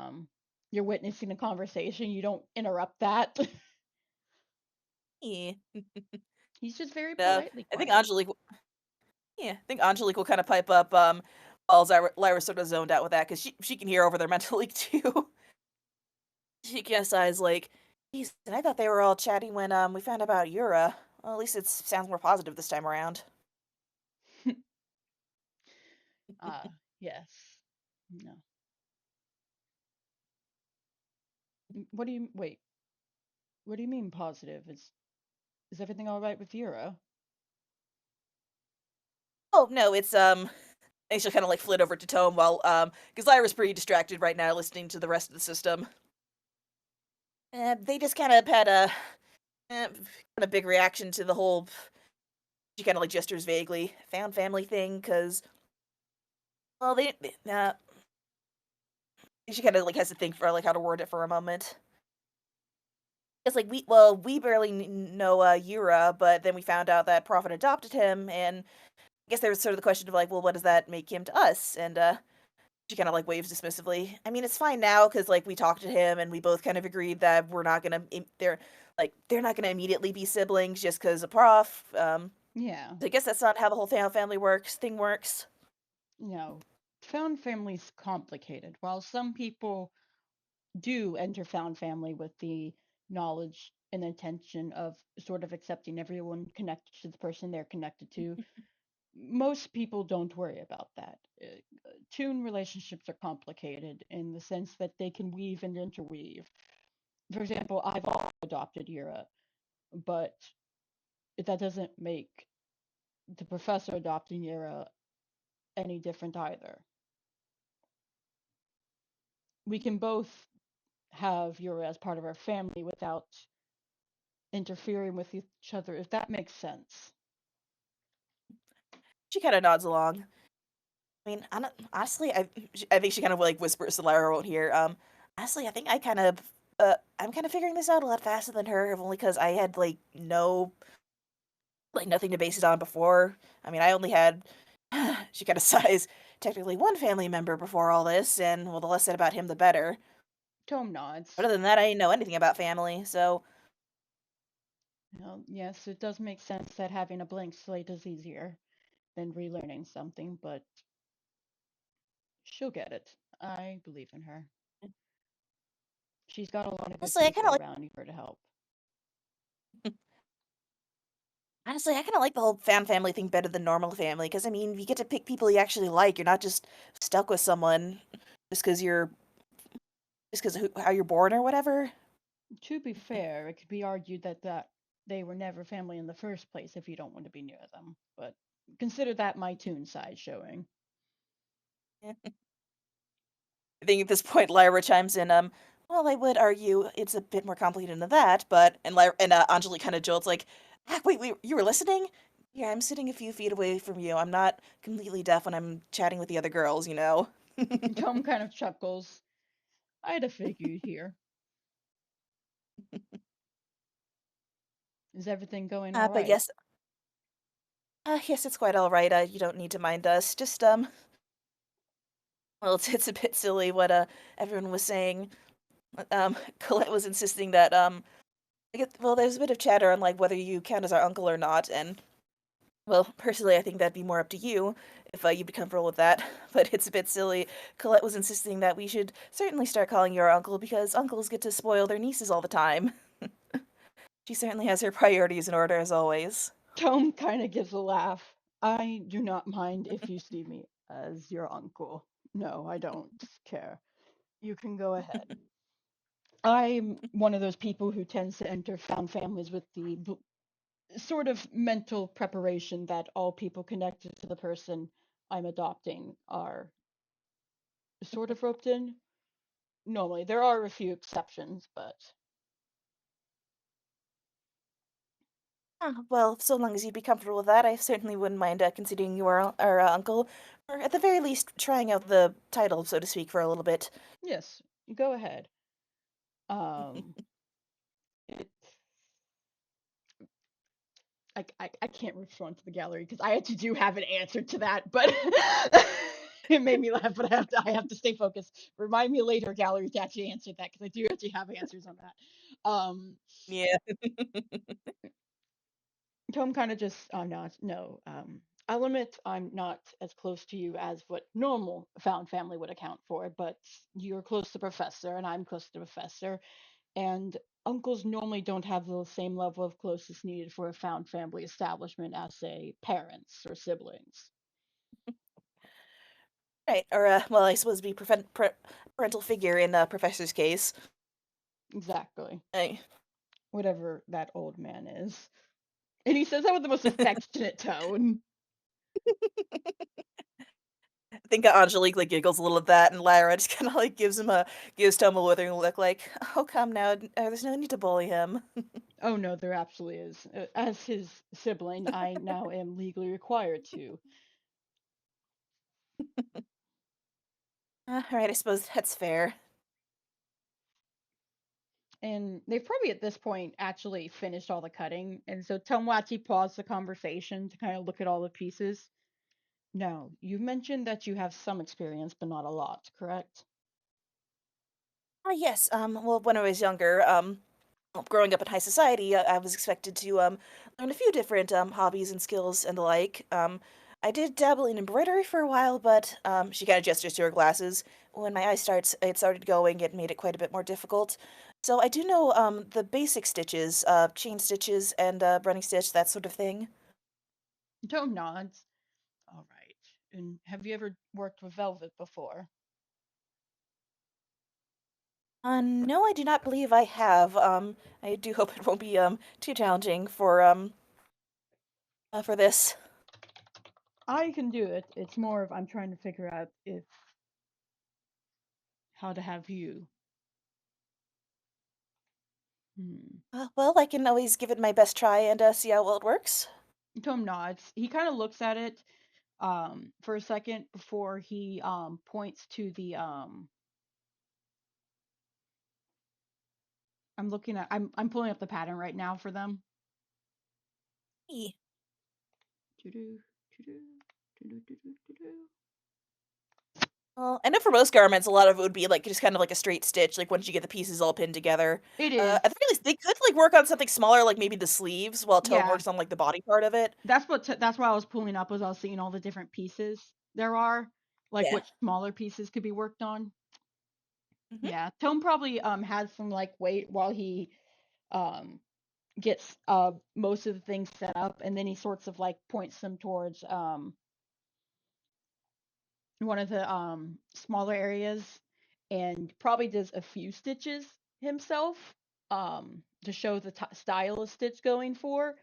you're witnessing a conversation, you don't interrupt that. Yeah. He's just very Uh, politely I think quiet. Yeah, I think Angelique will kind of pipe up while Lyra's sort of zoned out with that because she can hear over there mentally too. She kind of sighs like, "Geez, and I thought they were all chatty when we found out about Yura. Well, at least it sounds more positive this time around." uh yes. No. What do you wait? What do you mean positive? Is everything all right with Yura? Oh no, it's and she'll kind of like flit over to Tome while because Lyra's pretty distracted right now listening to the rest of the system. They just kind of had a kind of big reaction to the whole. She kind of like gestures vaguely, found family thing, because well, she kind of like has to think for like how to word it for a moment. It's like we barely know Yura, but then we found out that Prophet adopted him, and I guess there was sort of the question of like, well, what does that make him to us? And she kind of like waves dismissively. I mean, it's fine now because like we talked to him and we both kind of agreed that we're not gonna they're not gonna immediately be siblings just because of Prof. Yeah. I guess that's not how the whole family works thing works. No. Found family's complicated. While some people do enter found family with the knowledge and intention of sort of accepting everyone connected to the person they're connected to, most people don't worry about that. Tune relationships are complicated in the sense that they can weave and interweave. For example, I've also adopted Yura, but that doesn't make the professor adopting Yura any different either. We can both have Yura as part of our family without interfering with each other, if that makes sense. She kind of nods along. I mean, honestly, I think she kind of like whispers to Lyra won't hear. Honestly, I think I'm kind of figuring this out a lot faster than her, only because I had like nothing to base it on before. I mean, I only had, she kind of sighs, technically one family member before all this, and well, the less said about him, the better. Tome nods. Other than that, I didn't know anything about family, so Well, yes, it does make sense that having a blank slate is easier than relearning something, but she'll get it. I believe in her. She's got a lot of good honestly, I kind of people like. around her to help. Honestly, I kind of like the whole fan family thing better than normal family because I mean, you get to pick people you actually like. You're not just stuck with someone just because how you're born or whatever. To be fair, it could be argued that they were never family in the first place if you don't want to be near them. But consider that my tune side showing. I think at this point, Lyra chimes in. Well, I would argue it's a bit more complicated than that, but Anjali kind of jolts like, wait, you were listening? Yeah, I'm sitting a few feet away from you. I'm not completely deaf when I'm chatting with the other girls, you know. Tom kind of chuckles. I'd have figured here. Is everything going all But right? yes, it's quite all right. You don't need to mind us. Just well, it's a bit silly what everyone was saying. Colette was insisting that well, there's a bit of chatter on like whether you count as our uncle or not, and well, personally, I think that'd be more up to you if you'd be comfortable with that. But it's a bit silly. Colette was insisting that we should certainly start calling you our uncle because uncles get to spoil their nieces all the time. She certainly has her priorities in order as always. Tom kind of gives a laugh. I do not mind if you see me as your uncle. No, I don't care. You can go ahead. I'm one of those people who tends to enter found families with the sort of mental preparation that all people connected to the person I'm adopting are sort of roped in. Normally, there are a few exceptions, but Well, so long as you'd be comfortable with that, I certainly wouldn't mind considering you our uncle, or at the very least, trying out the title, so to speak, for a little bit. yes, go ahead. Um, it, I can't respond to the gallery because I actually do have an answer to that, but it made me laugh. But I have to stay focused. Remind me later, gallery, to actually answer that because I do actually have answers on that. Yeah. Tom kind of just, no. I'll admit I'm not as close to you as what normal found family would account for, but you're close to Professor and I'm close to Professor, and uncles normally don't have the same level of closeness needed for a found family establishment as, say, parents or siblings. Right, or, well, I suppose be parental figure in Professor's case. Exactly. I, Whatever that old man is. And he says that with the most affectionate tone. I think Angelique like giggles a little at that, and Lyra just kind of like gives Tome a withering look, like, "Oh, come now, there's no need to bully him." Oh no, there absolutely is. As his sibling, I now am legally required to. All right, I suppose that's fair. And they've probably at this point actually finished all the cutting. And so Tomoachi paused the conversation to kind of look at all the pieces. Now, you mentioned that you have some experience, but not a lot, correct? Yes. Well, when I was younger, growing up in high society, I was expected to learn a few different hobbies and skills and the like. I did dabble in embroidery for a while, but she kind of gestures to her glasses. When my eye it started going, it made it quite a bit more difficult. So I do know the basic stitches, chain stitches and running stitch, that sort of thing. Tome nods. All right. And have you ever worked with velvet before? No, I do not believe I have. I do hope it won't be too challenging for this. I can do it. It's more of I'm trying to figure out if how to have you. Hmm. Well, I can always give it my best try and see how well it works. Tom nods. He kind of looks at it for a second before he points to the I'm pulling up the pattern right now for them. Hey. Doo-doo, doo-doo, doo-doo, doo-doo, doo-doo. Well, I know for most garments, a lot of it would be like just kind of like a straight stitch, like once you get the pieces all pinned together. It is. At the very least, they could like work on something smaller, like maybe the sleeves, while Tome Yeah. works on like the body part of it. That's why I was pulling up was I was seeing all the different pieces there are, like Yeah. which smaller pieces could be worked on. Hmm. Yeah. Tome probably had some like wait while he um gets most of the things set up, and then he sorts of like points them towards one of the smaller areas, and probably does a few stitches himself to show the style of stitch going for,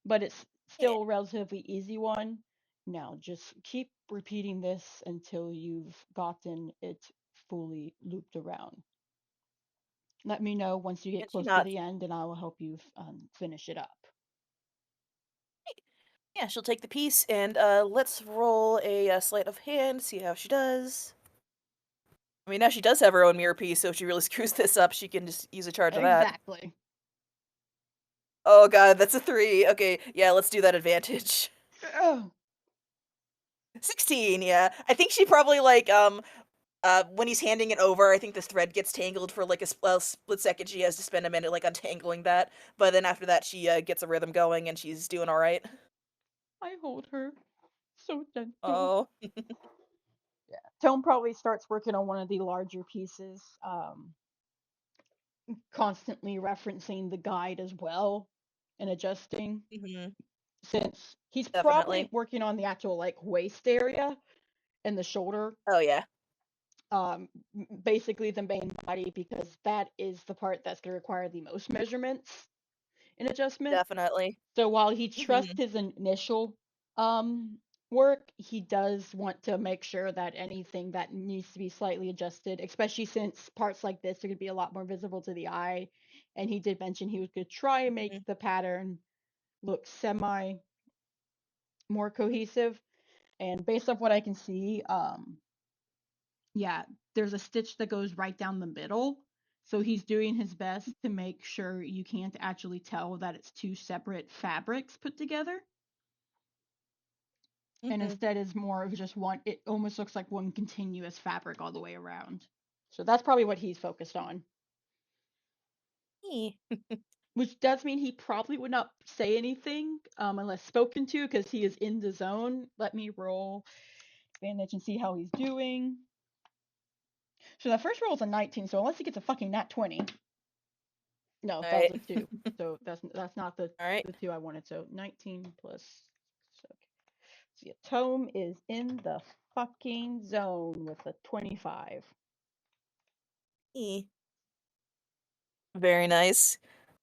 but it's Yeah. still a relatively easy one. Now just keep repeating this until you've gotten it fully looped around. Let me know once you get And she close to nods. the end, and I will help you finish it up. Yeah, she'll take the piece and let's roll a sleight of hand, see how she does. I mean, now she does have her own mirror piece, so if she really screws this up, she can just use a charge of that. Exactly. Oh god, that's a 3. Okay, yeah, let's do that advantage. Oh, 16, yeah. I think she probably like when he's handing it over, I think the thread gets tangled for like a split second. She has to spend a minute like untangling that, but then after that, she gets a rhythm going and she's doing all right. I hold her so gentle. Oh, Yeah. Tone probably starts working on one of the larger pieces, constantly referencing the guide as well and adjusting, hmm, since he's probably definitely. working on the actual like waist area and the shoulder, Oh yeah, basically the main body, because that is the part that's going to require the most measurements and adjustment. definitely. So while he Hmm. trusts his initial um work, he does want to make sure that anything that needs to be slightly adjusted, especially since parts like this are going to be a lot more visible to the eye. And he did mention he was going to try and make Hmm. the pattern look semi more cohesive. And based off what I can see, yeah, there's a stitch that goes right down the middle. So he's doing his best to make sure you can't actually tell that it's two separate fabrics put together, and Hmm. instead is more of just one. It almost looks like one continuous fabric all the way around. So that's probably what he's focused on, which does mean he probably would not say anything unless spoken to, because he is in the zone. Let me roll advantage and see how he's doing. So the first roll is a 19, so unless he gets a fucking nat 20, no, All that was right, a 2. So that's not all right. the 2 I wanted. So 19 plus. So, see, a tome is in the fucking zone with a 25. Eh, very nice.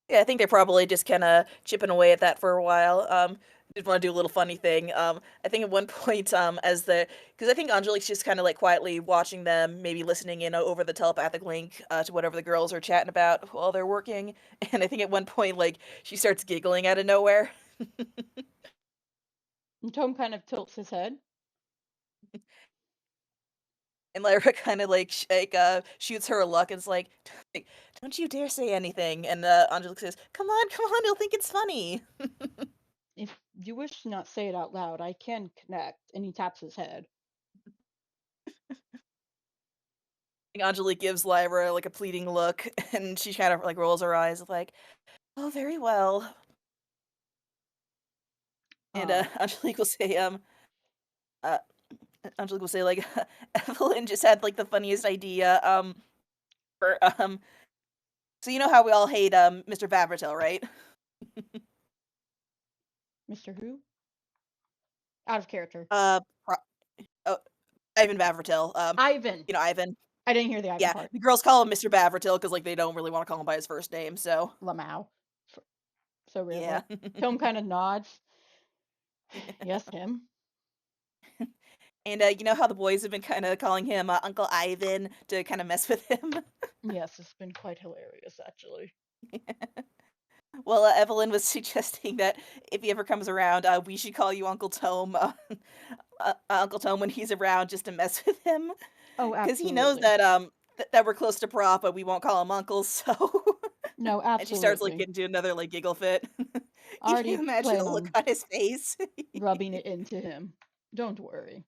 Yeah, I think they're probably just kinda chipping away at that for a while. Did wanna do a little funny thing. I think at one point, as because I think Angelique's just kinda, like, quietly watching them, maybe listening in over the telepathic link, to whatever the girls are chatting about while they're working, and I think at one point, like, she starts giggling out of nowhere, And Tome kind of tilts his head. and Lyra kinda, like, shoots her a look and is like, "Don't you dare say anything," and, Angelique says, come on, he'll think it's funny." If you wish to not say it out loud, I can connect. And he taps his head. Angelique gives Lyra, like, a pleading look, and she kind of, like, rolls her eyes like, "Oh, very well." And, Uh, Angelique will say, uh Angelique will say, like, "Evelyn just had, like, the funniest idea, for, so you know how we all hate, Mr. Babratel, right?" Mr. Who? Out of character. Pro oh, Ivan Babratel, Ivan. you know, Ivan. I didn't hear the Ivan Yeah, part. the girls call him Mr. Babratel because like, they don't really wanna call him by his first name, so Lamau. So yeah. rarely. Tome kind of nods. Yes, him. And, you know how the boys have been kinda calling him, Uncle Ivan to kinda mess with him? Yes, it's been quite hilarious, actually. Well, Evelyn was suggesting that if he ever comes around, we should call you Uncle Tome, Uncle Tome when he's around just to mess with him, Oh, because he knows absolutely. that, that we're close to Prop, but we won't call him uncle, so No, and she starts, like, absolutely. getting into another, like, giggle fit. You can Already imagine the plan look on on his face. rubbing it into him. Don't worry.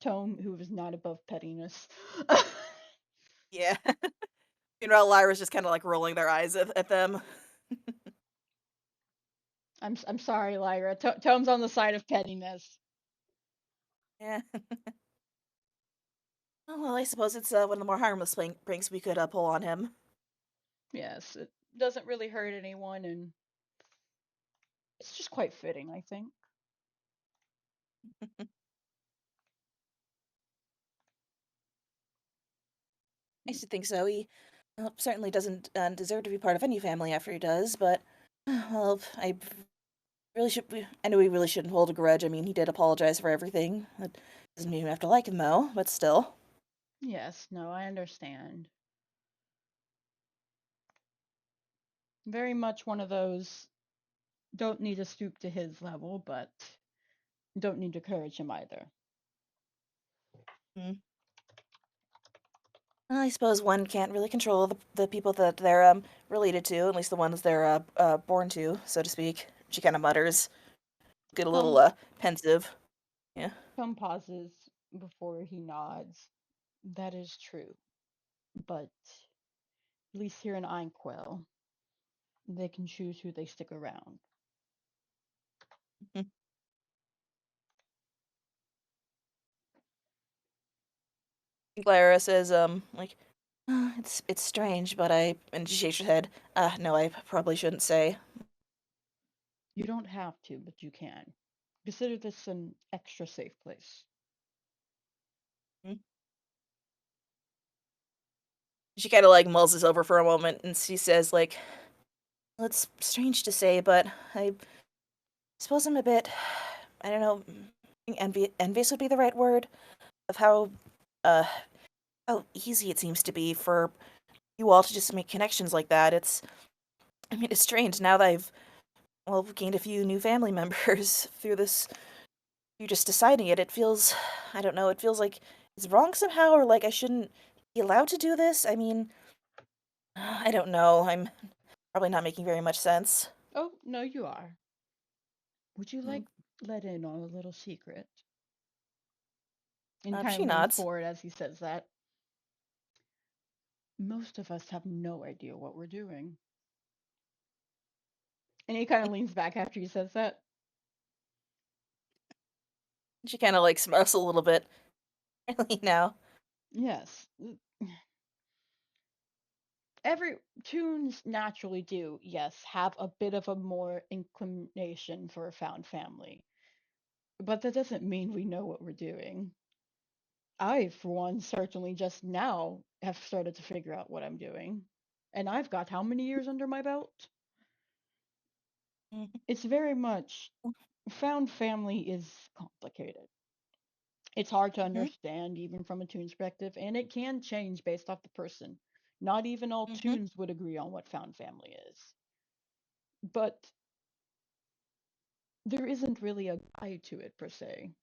Tome, who is not above pettiness. Yeah. Meanwhile, Lyra's just kinda, like, rolling their eyes at them. I'm sorry, Lyra. Tome's on the side of pettiness. Yeah. Oh, well, I suppose it's, one of the more harmless pranks we could, pull on him. Yes, it doesn't really hurt anyone, and it's just quite fitting, I think. I should think so. He, well, certainly doesn't, deserve to be part of any family after he does, but, well, I know we really shouldn't hold a grudge. I mean, he did apologize for everything. That doesn't mean we have to like him, though, but still. Yes, no, I understand. Very much one of those don't need to stoop to his level, but don't need to encourage him either. Mm. Well, I suppose one can't really control the people that they're, related to, at least the ones they're, born to, so to speak. She kinda mutters, get a little, Tom pensive. Yeah. Tom pauses before he nods. That is true, but at least here in Einquell, they can choose who they stick around. Mhm. Clara says, like, it's strange, but I," and she shakes her head. No, I probably shouldn't say." You don't have to, but you can. Consider this an extra safe place. Mm. She kinda, like, mulls this over for a moment, and she says, like, "Well, it's strange to say, but I suppose I'm a bit, I don't know, envious would be the right word, of uh, how easy it seems to be for you all to just make connections like that. I mean, it's strange now that I've, well, gained a few new family members through this, you just deciding it. It feels, I don't know, it feels like it's wrong somehow, or like I shouldn't be allowed to do this. I mean, I don't know. I'm probably not making very much sense." Oh, no, you are. Would you Mm. like let in on a little secret? And kind She of leans nods. forward as he says that. Most of us have no idea what we're doing. And he kind of leans back after he says that. She kind of like smirks a little bit. Really now. Yes. Every tunes naturally do, yes, have a bit of a more inclination for a found family. But that doesn't mean we know what we're doing. I, for one, certainly just now have started to figure out what I'm doing. And I've got how many years under my belt? Mhm. It's very much found family is complicated. It's hard to Mhm. understand even from a tune's perspective, and it can change based off the person. Not even all Mhm. tunes would agree on what found family is. But there isn't really a guide to it per se.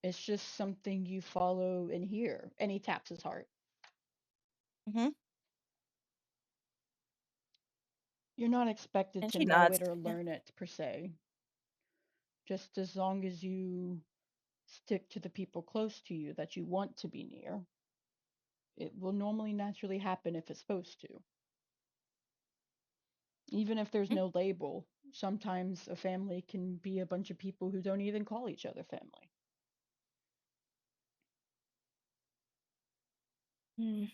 It's just something you follow and hear. And he taps his heart. Mhm. You're not expected And to she know nods. it or Yeah. learn it per se. Just as long as you Stick to the people close to you that you want to be near. It will normally naturally happen if it's supposed to. Even if there's no label, sometimes a family can be a bunch of people who don't even call each other family. Mm.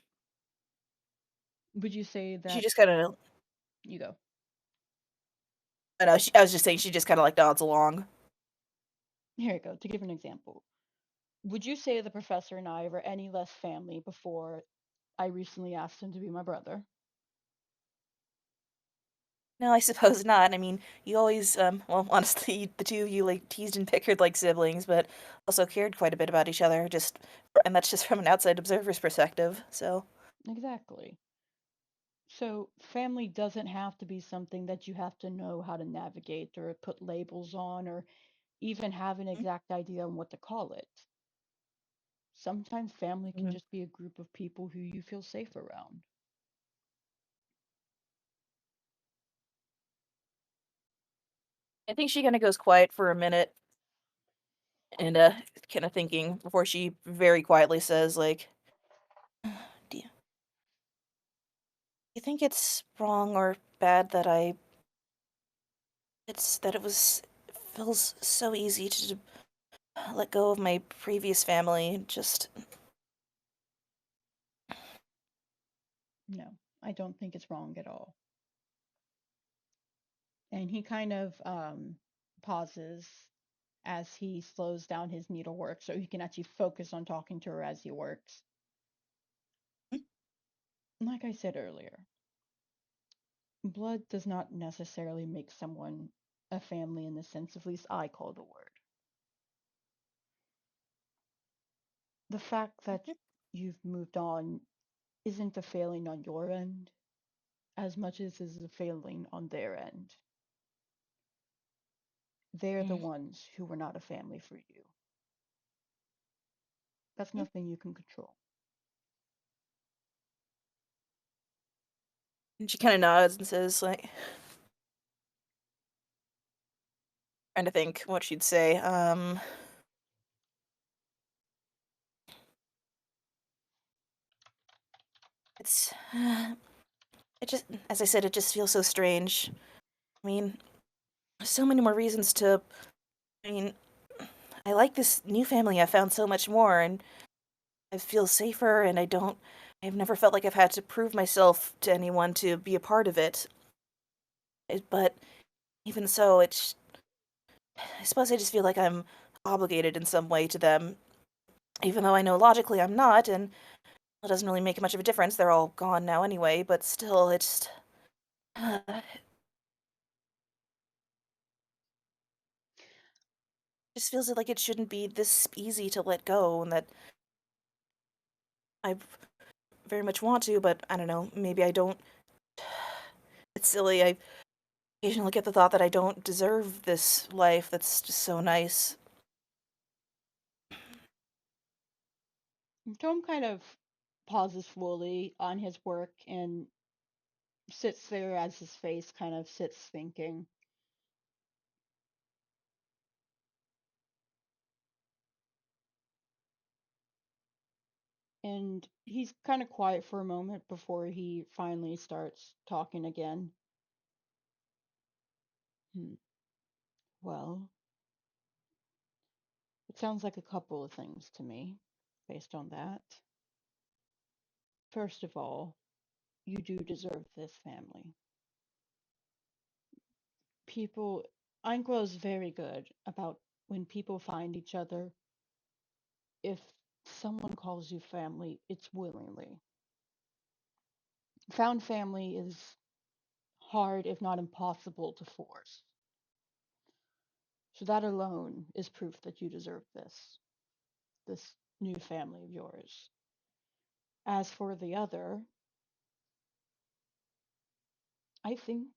Would you say She that just kind of, you go? I know, I was just saying she just kind of like nods along. Here you go. To give an example, would you say the professor and I were any less family before I recently asked him to be my brother? No, I suppose not. I mean, you always, well, honestly, the two of you like teased and bickered like siblings, but also cared quite a bit about each other. And that's just from an outside observer's perspective. So, Exactly. So, family doesn't have to be something that you have to know how to navigate or put labels on or even have an exact idea on what to call it. Sometimes family can mhm. just be a group of people who you feel safe around. I think she kind of goes quiet for a minute and kind of thinking before she very quietly says, like, do you think it's wrong or bad that it was feels so easy to let go of my previous family? Just, No, I don't think it's wrong at all. And he kind of pauses as he slows down his needlework so he can actually focus on talking to her as he works. Like I said earlier, blood does not necessarily make someone a family in the sense, at least I call the word. The fact that you've moved on isn't a failing on your end as much as it is a failing on their end. They're the mm, ones who were not a family for you. That's nothing you can control. and she kind of nods and says, like, trying to think what she'd say. It's, it just, as I said, it just feels so strange. I mean, so many more reasons to, I mean, I like this new family I found so much more, and I feel safer, and I've never felt like I've had to prove myself to anyone to be a part of it. But even so, I suppose I just feel like I'm obligated in some way to them, even though I know logically I'm not, and it doesn't really make much of a difference. They're all gone now anyway, but still, it just feels like it shouldn't be this easy to let go, and that I very much want to, but I don't know, maybe I don't. It's silly. I occasionally get the thought that I don't deserve this life that's just so nice. Tom kind of pauses slowly on his work and sits there as his face kind of sits thinking. And he's kind of quiet for a moment before he finally starts talking again. Hmm. Well, it sounds like a couple of things to me based on that. First of all, you do deserve this family. People, Anglo is very good about when people find each other. If someone calls you family, it's willingly. Found family is hard, if not impossible, to force. So that alone is proof that you deserve this new family of yours. As for the other, I think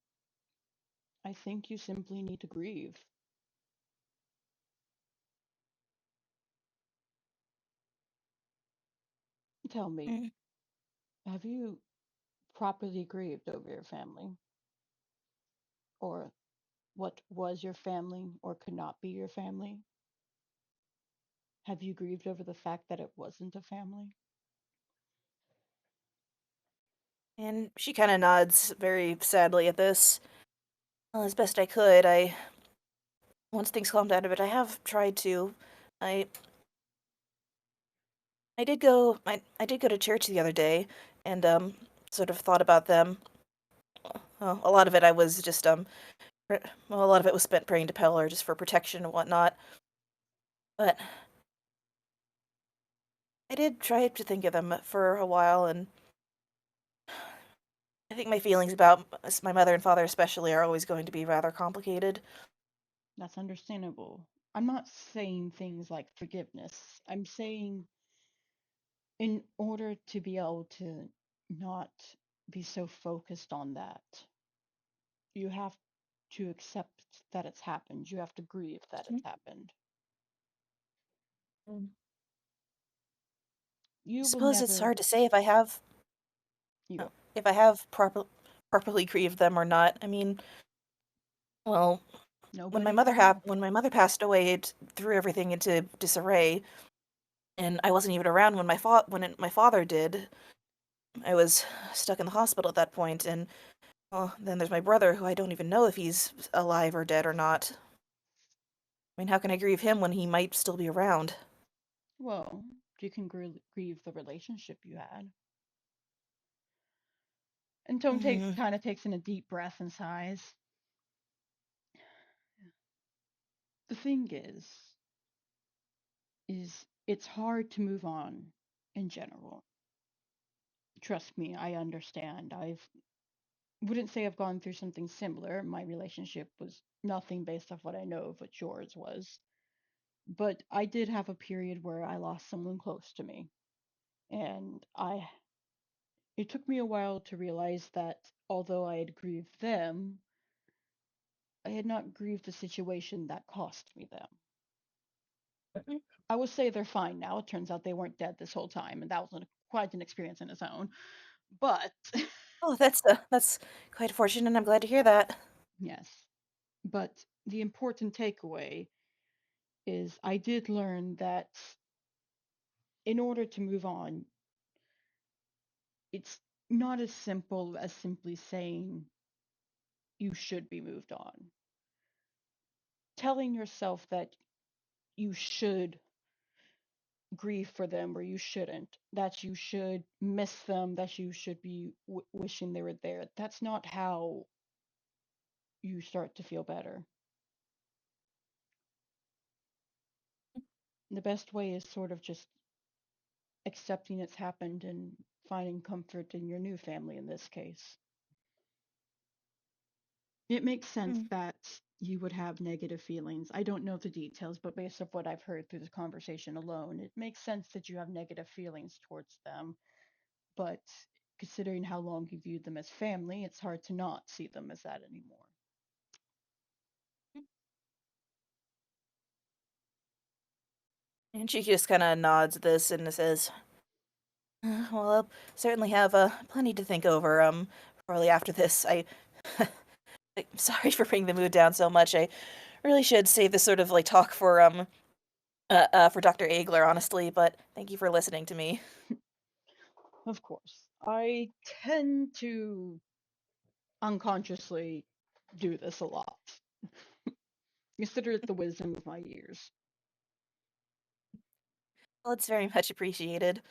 I think you simply need to grieve. Tell me, Mm. have you properly grieved over your family? Or what was your family or could not be your family? Have you grieved over the fact that it wasn't a family? And she kind of nods very sadly at this. Well, as best I could, once things calmed down a bit, I have tried to. I I did go to church the other day and sort of thought about them. Well, a lot of it I was just well, a lot of it was spent praying to Peller just for protection and whatnot. But I did try to think of them for a while, and I think my feelings about my mother and father especially are always going to be rather complicated. That's understandable. I'm not saying things like forgiveness. I'm saying in order to be able to not be so focused on that, you have to accept that it's happened. You have to grieve that Mm, it's happened. mm. I You will suppose it's never, hard to say if I have you go. if I have properly grieved them or not. I mean, well, Nobody will know. when my mother passed away, it threw everything into disarray, and I wasn't even around when my father did. I was stuck in the hospital at that point, and well, then there's my brother, who I don't even know if he's alive or dead or not. I mean, how can I grieve him when he might still be around? Well, you can grieve the relationship you had. And Tome Mm, kind of takes in a deep breath and sighs. The thing is it's hard to move on in general. Trust me, I understand. I've wouldn't say I've gone through something similar. My relationship was nothing based off what I know of what yours was. But I did have a period where I lost someone close to me. And I it took me a while to realize that although I had grieved them, I had not grieved the situation that cost me them. mm. I would say they're fine now. It turns out they weren't dead this whole time, and that was quite an experience in its own. But Oh, that's quite fortunate, and I'm glad to hear that. yes, but the important takeaway is I did learn that in order to move on, it's not as simple as simply saying you should be moved on. Telling yourself that you should grieve for them or you shouldn't, that you should miss them, that you should be wishing they were there. That's not how you start to feel better. The best way is sort of just accepting it's happened and finding comfort in your new family in this case. It makes sense Mm, that you would have negative feelings. I don't know the details, but based off what I've heard through this conversation alone, it makes sense that you have negative feelings towards them. But considering how long you viewed them as family, it's hard to not see them as that anymore. mm. And she just kind of nods at this and says, Well, I'll certainly have plenty to think over. Probably after this, I'm sorry for bringing the mood down so much. I really should save this sort of like talk for Dr. Agler, honestly. But thank you for listening to me. Of course, I tend to unconsciously do this a lot. Consider it the wisdom of my years. Well, it's very much appreciated,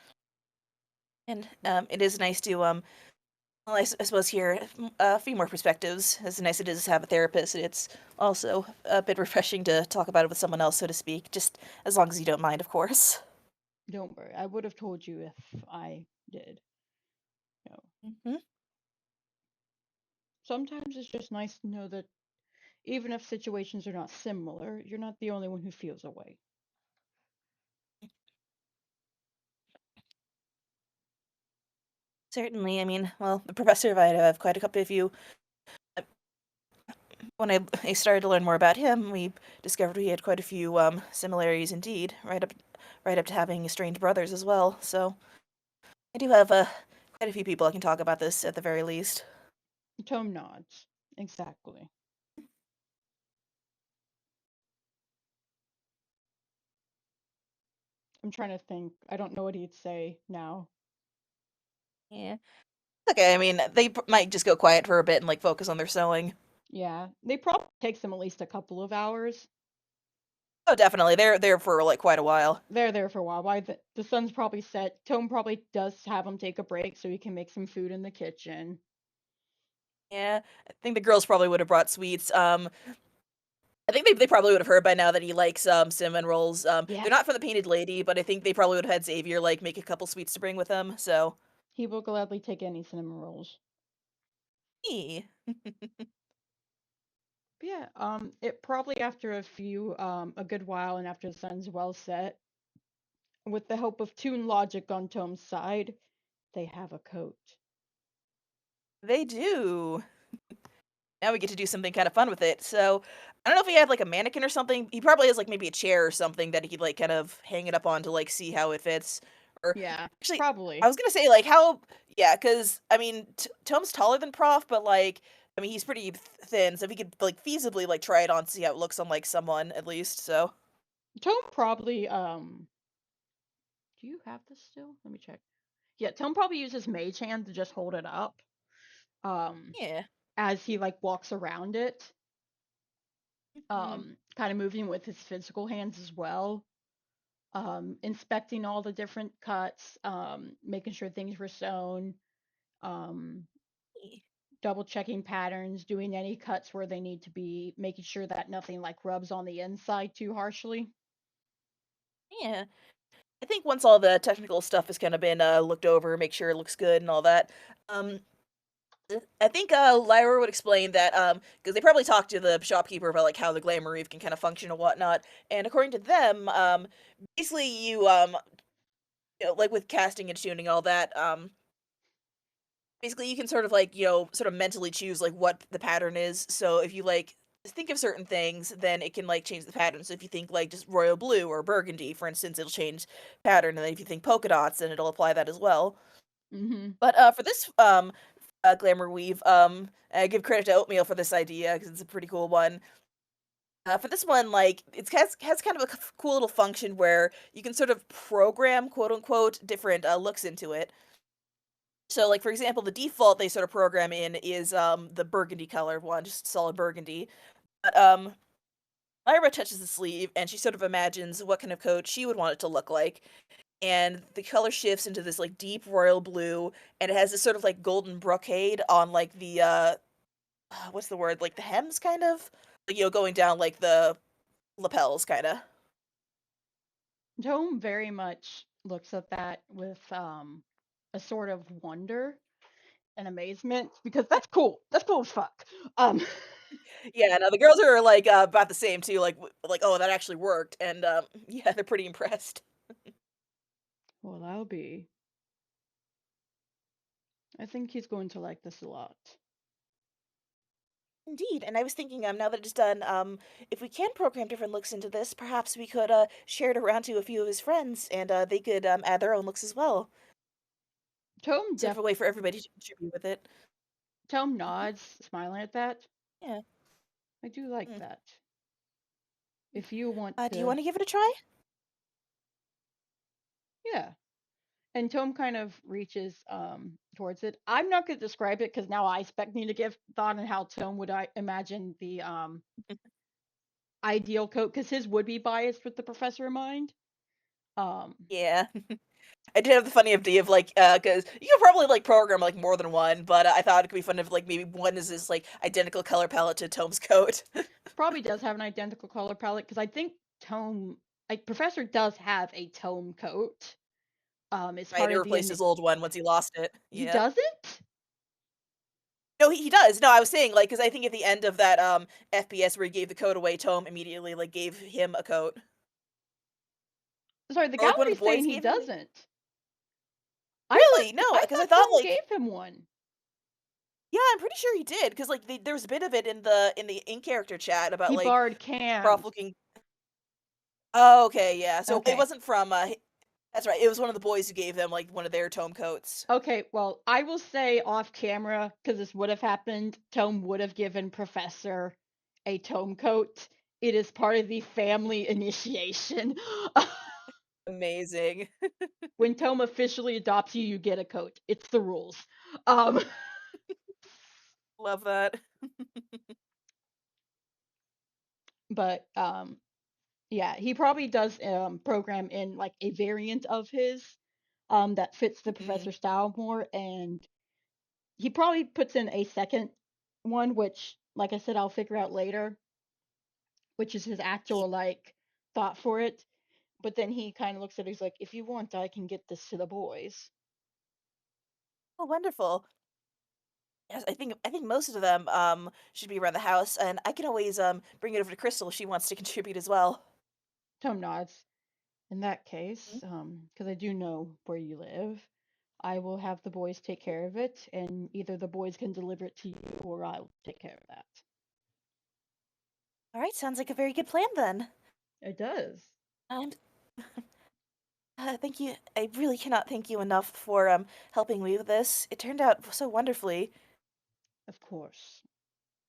and it is nice to well, I suppose hear a few more perspectives. As nice it is to have a therapist, it's also a bit refreshing to talk about it with someone else, so to speak. Just as long as you don't mind, of course. Don't worry, I would have told you if I did. You know, Hmm. sometimes it's just nice to know that even if situations are not similar, you're not the only one who feels a way. Certainly, I mean, well, the professor I have quite a couple of you. When I started to learn more about him, we discovered we had quite a few similarities indeed, right up to having estranged brothers as well. So I do have quite a few people I can talk about this at the very least. Tome nods. Exactly. I'm trying to think. I don't know what he'd say now. Yeah. Okay, I mean, they might just go quiet for a bit and like focus on their sewing. Yeah, they probably takes them at least a couple of hours. Oh, definitely. They're there for like quite a while. They're there for a while. Why the sun's probably set. Tome probably does have him take a break so he can make some food in the kitchen. Yeah, I think the girls probably would have brought sweets. I think they probably would have heard by now that he likes cinnamon rolls. Yeah, They're not for the painted lady, but I think they probably would have had Xavier like make a couple sweets to bring with him. So, he will gladly take any cinnamon rolls. eh. But yeah, it probably after a good while and after the sun's well set, with the help of Toon logic on Tome's side, they have a coat. They do. Now we get to do something kind of fun with it. So, I don't know if he had like a mannequin or something. He probably has like maybe a chair or something that he'd like kind of hang it up on to like see how it fits. Or Yeah, actually, I probably. was gonna say like how, yeah, because I mean, Tom's taller than Prof, but like, I mean, he's pretty thin, so if he could like feasibly like try it on, see how it looks on like someone at least. So, Tome probably do you have this still? Let me check. Yeah, Tome probably uses Mage Hand to just hold it up. Um yeah. as he like walks around it. Mhm. Kind of moving with his physical hands as well. Inspecting all the different cuts, making sure things were sewn, um, double checking patterns, doing any cuts where they need to be, making sure that nothing like rubs on the inside too harshly. Yeah. I think once all the technical stuff has kind of been looked over, make sure it looks good and all that. Um, I think Lyra would explain that because they probably talked to the shopkeeper about like how the glamour reef can kind of function and whatnot. And according to them, basically you know, like with casting and tuning all that, basically you can sort of like sort of mentally choose like what the pattern is. So if you like think of certain things, then it can like change the pattern. So if you think like just royal blue or burgundy, for instance, it'll change pattern. And then if you think polka dots, then it'll apply that as well. Mm-hmm. But for this glamour weave, I give credit to Oatmeal for this idea because it's a pretty cool one. For this one, like it has kind of a cool little function where you can sort of program quote unquote different looks into it. So, like for example, the default they sort of program in is the burgundy color one, just solid burgundy. But Lyra touches the sleeve and she sort of imagines what kind of coat she would want it to look like. And the color shifts into this like deep royal blue, and it has this sort of like golden brocade on like the what's the word, like the hems kind of, like, going down like the lapels kind of. Tome very much looks at that with a sort of wonder and amazement because that's cool. That's cool as fuck. Um, Yeah, no, the girls are like about the same too, like like, oh, that actually worked, and yeah, they're pretty impressed. well, I'll be. I think he's going to like this a lot. Indeed, and I was thinking, now that it's done, if we can program different looks into this, perhaps we could share it around to a few of his friends, and they could add their own looks as well. Tome Sort of def a way for everybody to contribute with it. Tome Mhm. nods, smiling at that. Yeah. I do like Mm. that. If you want Do you to, want to give it a try? yeah. And Tome kind of reaches towards it. I'm not going to describe it because now I expect me to give thought on how Tome would I imagine the ideal coat because his would be biased with the professor in mind. Um, Yeah. I did have the funny idea of like, because you could probably like program like more than one, but I thought it could be fun if like maybe one is this like identical color palette to Tome's coat. probably does have an identical color palette because I think Tome, like Professor, does have a Tome coat. It's Right, part it of the replaced his old one once he lost it. he Yeah. doesn't. No, he does. No, I was saying like because I think at the end of that FPS where he gave the coat away, Tome immediately like gave him a coat, Sorry, the or like one of gallery's the saying boys he gave him. doesn't. Really? No, I because I thought thought Tome like, gave him one. yeah, I'm pretty sure he did because like there was a bit of it in the in character chat about He like borrowed Prof cans. looking. Oh, okay, yeah. So it Okay. wasn't from. That's right. It was one of the boys who gave them like one of their Tome coats. Okay, well, I will say off camera, because this would have happened, Tome would have given Professor a Tome coat. It is part of the family initiation. Amazing. When Tome officially adopts you, you get a coat. It's the rules. Um, Love that. but yeah, he probably does program in like a variant of his that fits the Mhm. professor style more, and he probably puts in a second one, which, like I said, I'll figure out later, which is his Neat. actual like thought for it. But then he kind of looks at it, he's like, if you want, I can get this to the boys. Oh, wonderful. Yes, I think most of them, should be around the house, and I can always, bring it over to Crystal if she wants to contribute as well. Tome nods. In that Mhm. case, because I do know where you live, I will have the boys take care of it, and either the boys can deliver it to you or I'll take care of that. Alright, sounds like a very good plan then. It does. And, thank you. I really cannot thank you enough for, helping me with this. It turned out so wonderfully. Of course.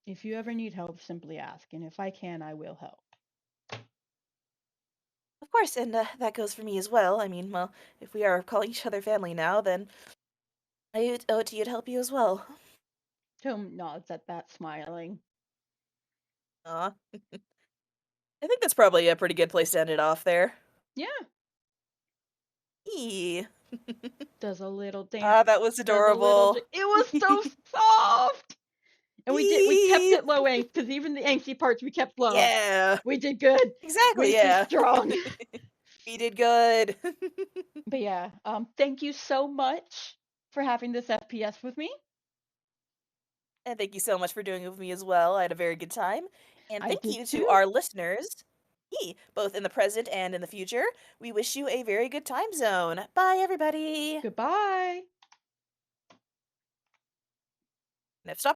If you ever need help, simply ask, and if I can, I will help. Of course, and, that goes for me as well. I mean, well, if we are calling each other family now, then I owe it to you to help you as well. Tome nods at that, smiling. Aw. I think that's probably a pretty good place to end it off there. Yeah, Eee. does a little dance, Ah, that was does a little. adorable. It was so soft, and we kept Eee. it low angst because even the angsty parts we kept low. Yeah. We did good. Exactly, We did yeah. strong. We did good. But yeah, thank you so much for having this FPS with me. And thank you so much for doing it with me as well. I had a very good time. And I thank did you to too. our listeners, both in the present and in the future. We wish you a very good time zone. Bye, everybody. Goodbye. And if stop